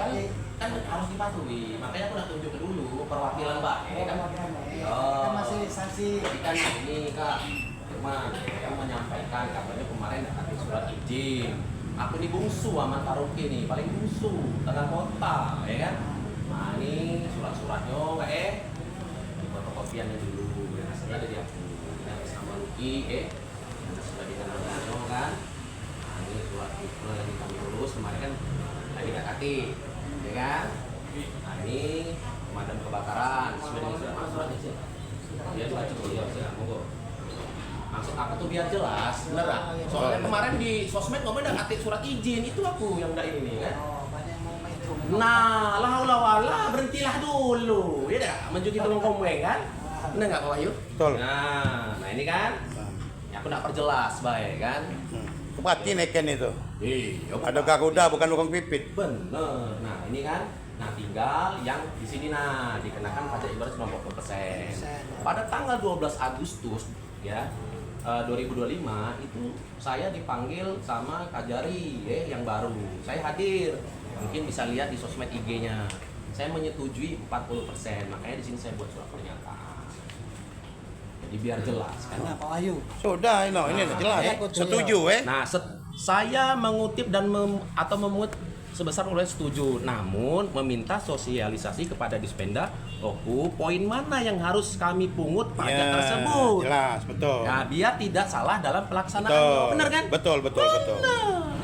kan harus dipatuhi. Makanya aku udah tunjukin dulu perwakilan Mbak. kan masih sanksi. Jadi kan ini Kak, Firman yang menyampaikan katanya kemarin dapat surat izin. Aku ini bungsu sama karaoke nih, paling bungsu tengah kota, ya kan? Nah ini surat-suratnya di fotokopiannya dulu, yang hasilnya ada di aku, yang sama Luki, yang sudah ditandatangani kan? Nah ini surat itu lagi kami urus kemarin kan lagi nggak kaki, ya kan? Nah ini pemadam kebakaran, sesuai dengan suratnya sih. Dia baca dulu ya, monggo. Maksud aku tuh biar jelas, bener gak? Soalnya kemarin di sosmed ngomong udah ngetik surat izin, itu aku yang udah ini kan. Nah, lah berhentilah dulu, ya dah, menjuki tolong komen kan? Bener nggak Pak Wahyu? Betul. Nah ini kan, ya aku nak perjelas, baik kan? Berarti neken itu. Iya. Ada Garuda bukan tukang pipit. Bener. Nah ini kan, nah tinggal yang di sini nah dikenakan pajak ibarat 90%. Pada tanggal 12 Agustus ya 2025 itu saya dipanggil sama Kajari yang baru. Saya hadir. Mungkin bisa lihat di sosmed IG-nya. Saya menyetujui 40%. Makanya di sini saya buat surat pernyataan. Jadi biar jelas kan. Nah, Pak Wahyu. Sudah, ini udah jelas. Setuju, Nah, saya mengutip dan atau memungut sebesar oleh setuju, namun meminta sosialisasi kepada Dispenda Oku poin mana yang harus kami pungut pajak tersebut. Jelas, betul. Nah, biar tidak salah dalam pelaksanaan. Betul. Benar kan? Betul.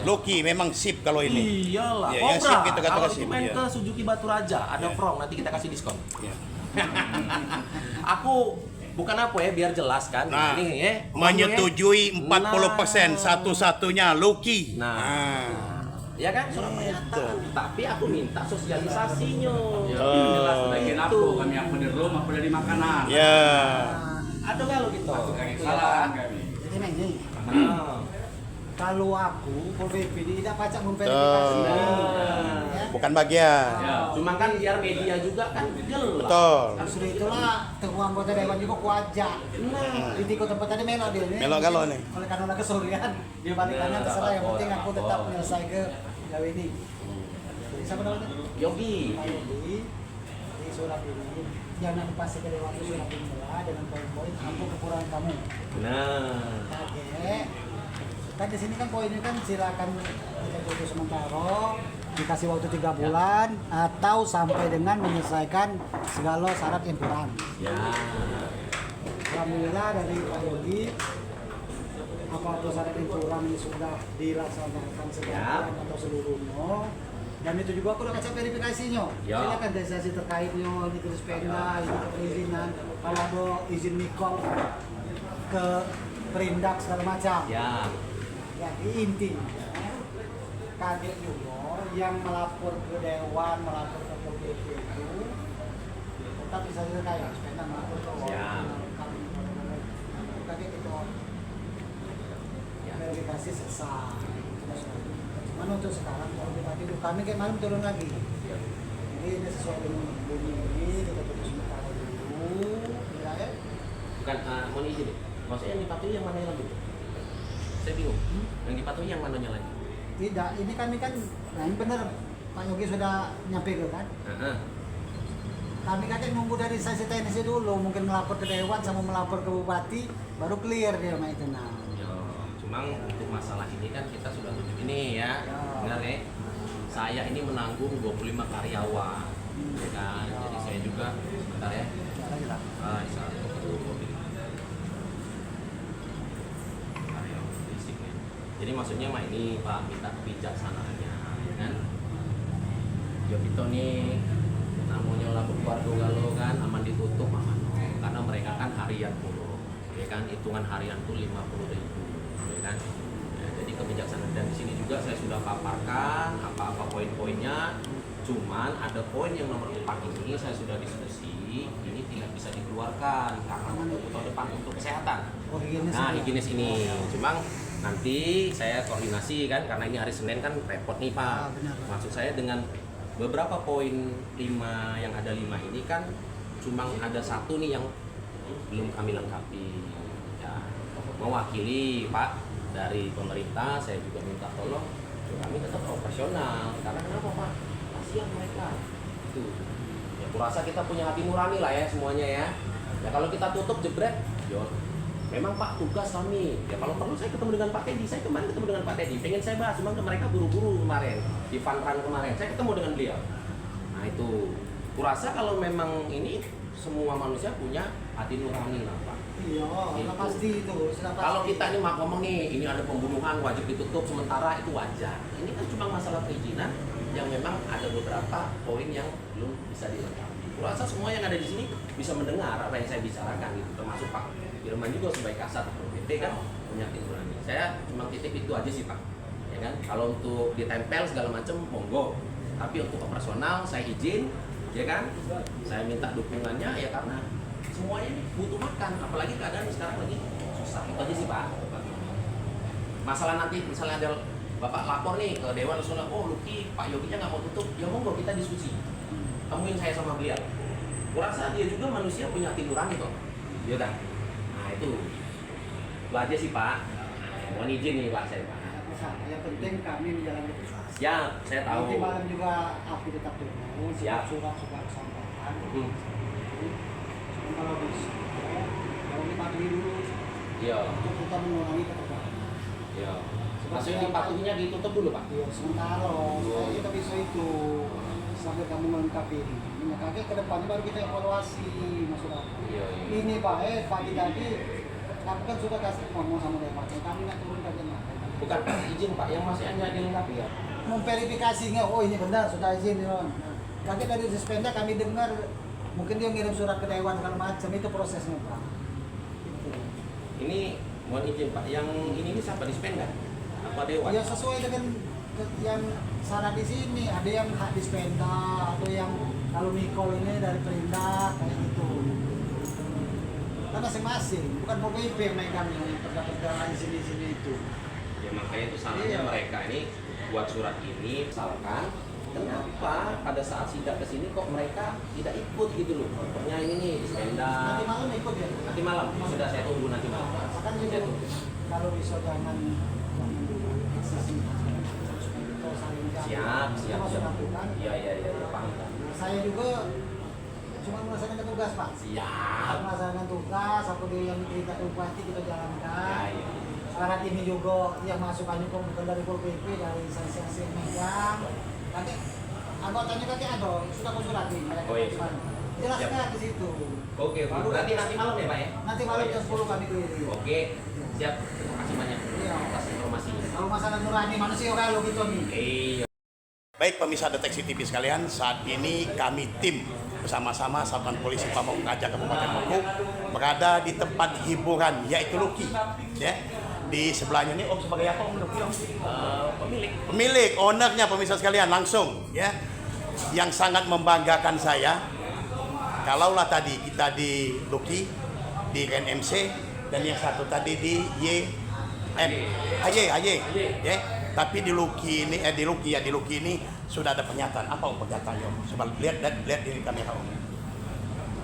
Loki memang sip kalau ini. Iyalah. Ya, Cobra. sip kita katakan Kalau sip. main Ya. ke Suzuki Batu Raja ada front, nanti kita kasih diskon. Ya. Aku bukan apa ya, biar jelas kan. Nah, ini ya. menyetujui 40%, satu-satunya Loki. Ya kan, surat pernyataan. Tapi aku minta sosialisasinya. Jelas, bagian apa? Kami apa di rumah, apa dari makanan. Ya. Ada kalau gitu. Masuk kaki kesalahan kami. Jadi ini. Nah. Kalau aku, Pol PP tidak pacak memverifikasi. Ya. Bukan bagian. Cuma kan biar media juga kan jelas. Betul. Justru itulah temu anggota dewan juga kuajak. Di tiko tempat tadi melok dia. Melok kalau nih. Oleh karena kesulian dia balik kanan terserah, yang penting aku tetap menyelesaikan ke gawe ini. Jadi siapa namanya? Yogi. Pak Yogi. Di surat ini jangan pasti ke dewan itu surat inilah dengan poin-poin apa kekurangan kamu. Nah. Oke. Kan di sini kan poinnya kan silakan kita tutup sementara, dikasih waktu 3 bulan atau sampai dengan menyelesaikan segala syarat yang kurang. Ya. Alhamdulillah dari Pak Yogi apa syarat yang kurang ini sudah dilaksanakan sebagian atau seluruhnya. Dan itu juga aku udah kasih verifikasinya. Ya. Silakan destinasi terkaitnya, ditulis penda, itu perizinan, kalau ada izin mikol ke perindak segala macam. Ya. Jadi intinya kaget juga yang melapor ke dewan, melapor ke PP itu tetap bisa terkait, sepeda melapor ke dewan. Kaget itu verifikasi selesai. Cuman untuk sekarang kalau kita tidur kami kayak malam turun lagi. Jadi ini sesuai dengan bunyi ini kita tutup sementara dulu. Ya. Bukan mohon izin deh. Maksudnya yang dipatuhi yang mana lagi? Saya bingung. Yang dipatuhi yang mananya lagi? Tidak, ini kami kan, nah ini benar Pak Yogi sudah nyampe ke kan? Kami kan nunggu dari instansi teknisnya dulu, mungkin melapor ke dewan sama melapor ke bupati, baru clear dia sama itu. Nah. Cuma untuk masalah ini kan kita sudah tutup ini ya, benar ya? Saya ini menanggung 25 karyawan, ya kan? Jadi saya juga, bentar ya. Jadi maksudnya mah ini Pak minta kebijaksanaannya, kan? Jopito nih namanya laku keluarga galau kan aman ditutup aman, karena mereka kan harian mulu, ya kan? Hitungan harian tuh 50.000, ya kan? Ya, jadi kebijaksanaan dan di sini juga saya sudah paparkan apa-apa poin-poinnya. Cuman ada poin yang nomor 4 ini saya sudah diskusi, ini tidak bisa dikeluarkan karena untuk depan untuk kesehatan. Nah, higienis ini. Cuma nanti saya koordinasi kan, karena ini hari Senin kan repot nih Pak. Maksud saya dengan beberapa poin 5 yang ada 5 ini kan cuma ada satu nih yang belum kami lengkapi. Ya, mewakili Pak dari pemerintah, saya juga minta tolong kami tetap operasional. Karena kenapa Pak? Kasihan mereka. Itu. Ya, kurasa kita punya hati nurani lah ya semuanya ya. Ya kalau kita tutup jebret, memang Pak tugas kami. Ya kalau perlu saya ketemu dengan Pak Teddy. Saya kemarin ketemu dengan Pak Teddy. Pengen saya bahas, cuma ke mereka buru-buru kemarin di Funrun kemarin. Saya ketemu dengan beliau. Nah itu, kurasa kalau memang ini semua manusia punya hati nurani lah Pak. Iya, gitu. Pasti itu. Kalau kita ini mau ngomong nih, ini ada pembunuhan wajib ditutup sementara itu wajar. Ini kan cuma masalah perizinan yang memang ada beberapa poin yang belum bisa dilengkapi. Kurasa semua yang ada di sini bisa mendengar apa yang saya bicarakan gitu, termasuk Pak Firman juga sebagai kasat PT kan punya nurani. Saya cuma titip itu aja sih Pak, ya kan. Kalau untuk ditempel segala macam monggo, tapi untuk operasional saya izin, ya kan. Saya minta dukungannya ya karena semuanya ini butuh makan, apalagi keadaan sekarang lagi susah. Itu aja sih Pak. Masalah nanti misalnya ada Bapak lapor nih ke Dewan Nasional, oh Luki Pak Yoginya nggak mau tutup, ya monggo kita diskusi. Temuin saya sama beliau. Kurasa dia juga manusia punya hati nurani kok. Ya kan? Nah itu aja sih Pak. Mohon izin nih Pak saya Pak. Yang penting kami menjalani tugas. Ya, saya tahu. Nanti malam juga api tetap dulu. Siap. Surat sampaikan. Kalau bisa, kalau dipatuhi dulu. Iya. Untuk kita mengurangi ketegangan. Iya. Maksudnya dipatuhinya ditutup dulu Pak? Iya, sementara. Supaya kita bisa itu sampai kamu melengkapi ini. Makanya ke depannya baru kita evaluasi, maksud aku. Iya. Ini Pak, pagi tadi aku kan sudah kasih ngomong sama Dewan, kami nggak turun ke jalan. Bukan izin Pak, yang masih hanya dilengkapi ya? Memverifikasinya, oh ini benar sudah izin Dewan. Kami dari Dispenda kami dengar mungkin dia ngirim surat ke Dewan kalau macam itu prosesnya Pak. Ini mohon izin Pak, yang ini siapa Dispenda? Apa Dewan? Ya sesuai dengan yang syarat di sini, ada yang hak Dispenda, atau yang kalau mikol ini dari perindak kayak gitu. Kan masing-masing, bukan PP yang megang yang terdapat dalam sini itu. Ya makanya itu salahnya mereka ini buat surat ini, misalkan kenapa pada saat sidak ke sini kok mereka tidak ikut gitu loh. Contohnya ini nih, Dispenda. Nanti malam ikut ya? Nanti malam, sudah saya tunggu nanti malam. Kan gitu, kalau bisa jangan Siap. Iya, paham. Saya juga cuma melaksanakan tugas, Pak. Siap. Melaksanakan tugas, apa dia yang kita upati kita jalankan. Iya. Syarat ini juga yang masukannya bukan dari Pol PP, dari instansi yang megang. Nanti anggotanya nanti ada, sudah konsultasi. Oh iya. Jelaskan di situ. Oke, berarti nanti malam ya Pak ya? Nanti malam jam 10 kami keliling. Oke, siap. Terima kasih banyak atas informasinya. Kalau masalah nurani manusia kalau gitu nih. Iya. Baik pemirsa Deteksi TV sekalian, saat ini kami tim bersama-sama Satuan Polisi Pamong Praja Kabupaten Bengkulu berada di tempat hiburan yaitu Lucky, ya. Di sebelahnya ini Om sebagai apa Om Lucky? Pemilik, ownernya pemirsa sekalian langsung, ya. Yang sangat membanggakan saya, kalaulah tadi kita di Lucky, di RNMC, dan yang satu tadi di AY, ya. Tapi di Lucky ini, di Lucky ini sudah ada pernyataan. Apa pernyataannya Om? Coba lihat di kamera Om.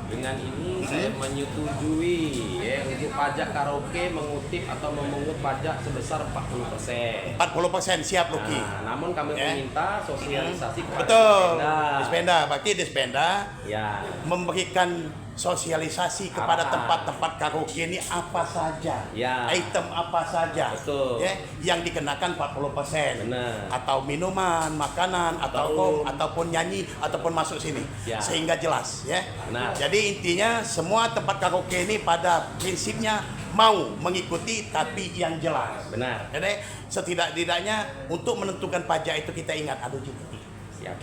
Dengan ini saya menyetujui ya untuk pajak karaoke mengutip atau memungut pajak sebesar 40%. 40% siap Lucky. Nah, namun kami meminta sosialisasi kepada betul. Dispenda. Dispenda, berarti Dispenda ya memberikan sosialisasi kepada tempat-tempat karaoke ini apa saja, item apa saja, ya, yang dikenakan 40%, atau minuman, makanan, ataupun nyanyi, ataupun masuk sini, sehingga jelas, ya. Jadi intinya semua tempat karaoke ini pada prinsipnya mau mengikuti tapi yang jelas. Benar. Jadi setidak-tidaknya untuk menentukan pajak itu kita ingat ada cuti. Ya.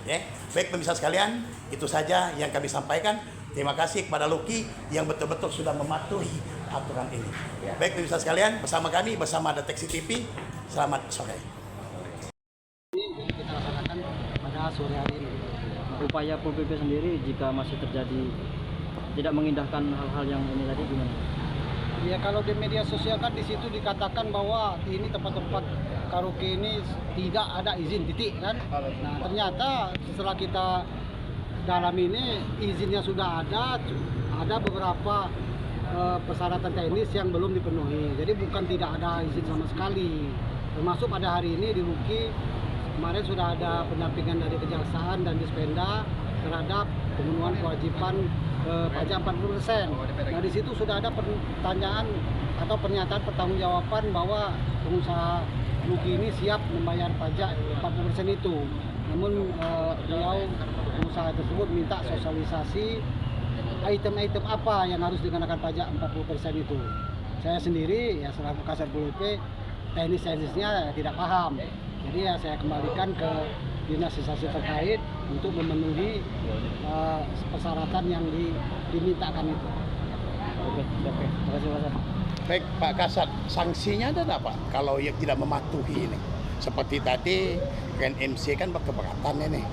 Baik pemirsa sekalian, itu saja yang kami sampaikan. Terima kasih kepada Lucky yang betul-betul sudah mematuhi aturan ini. Baik pemirsa sekalian, bersama kami, bersama Deteksi TV, selamat sore. Kita laksanakan pada sore hari ini. Upaya Pol PP sendiri jika masih terjadi tidak mengindahkan hal-hal yang ini tadi gimana? Ya kalau di media sosial kan di situ dikatakan bahwa ini tempat-tempat karaoke ini tidak ada izin titik kan. Nah ternyata setelah kita dalam ini izinnya sudah ada beberapa persyaratan teknis yang belum dipenuhi. Jadi bukan tidak ada izin sama sekali. Termasuk pada hari ini di Lucky kemarin sudah ada pendampingan dari Kejaksaan dan Dispenda terhadap pemenuhan kewajiban pajak 40%. Nah di situ sudah ada pertanyaan atau pernyataan pertanggungjawaban bahwa pengusaha Lucky ini siap membayar pajak 40% itu. Namun beliau pengusaha tersebut minta sosialisasi item-item apa yang harus dikenakan pajak 40% itu. Saya sendiri ya selaku Kasat Pol PP teknis-teknisnya tidak paham. Jadi ya saya kembalikan ke dinas instansi terkait untuk memenuhi persyaratan yang dimintakan itu. Oke. Terima kasih Pak. Baik Pak Kasat, sanksinya ada Pak kalau yang tidak mematuhi ini? Seperti tadi RNMC kan berkeberatan ini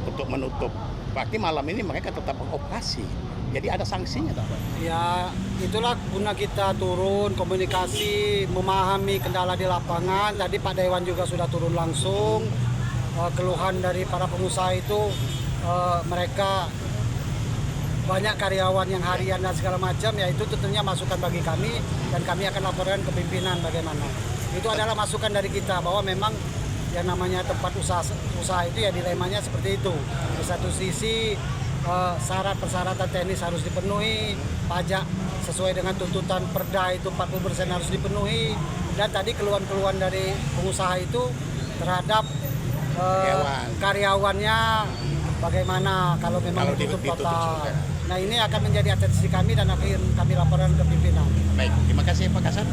untuk menutup. Berarti malam ini mereka tetap beroperasi. Jadi ada sanksinya Pak? Ya itulah guna kita turun komunikasi, memahami kendala di lapangan. Tadi Pak Dewan juga sudah turun langsung. Keluhan dari para pengusaha itu mereka banyak karyawan yang harian dan segala macam, ya itu tentunya masukan bagi kami dan kami akan laporkan ke pimpinan bagaimana. Itu adalah masukan dari kita bahwa memang yang namanya tempat usaha itu ya dilemanya seperti itu. Di satu sisi syarat persyaratan teknis harus dipenuhi, pajak sesuai dengan tuntutan Perda itu 40% harus dipenuhi, dan tadi keluhan-keluhan dari pengusaha itu terhadap karyawannya bagaimana kalau memang ditutup total. Nah ini akan menjadi atensi kami dan akan kami laporkan ke pimpinan. Baik, terima kasih Pak Kasat.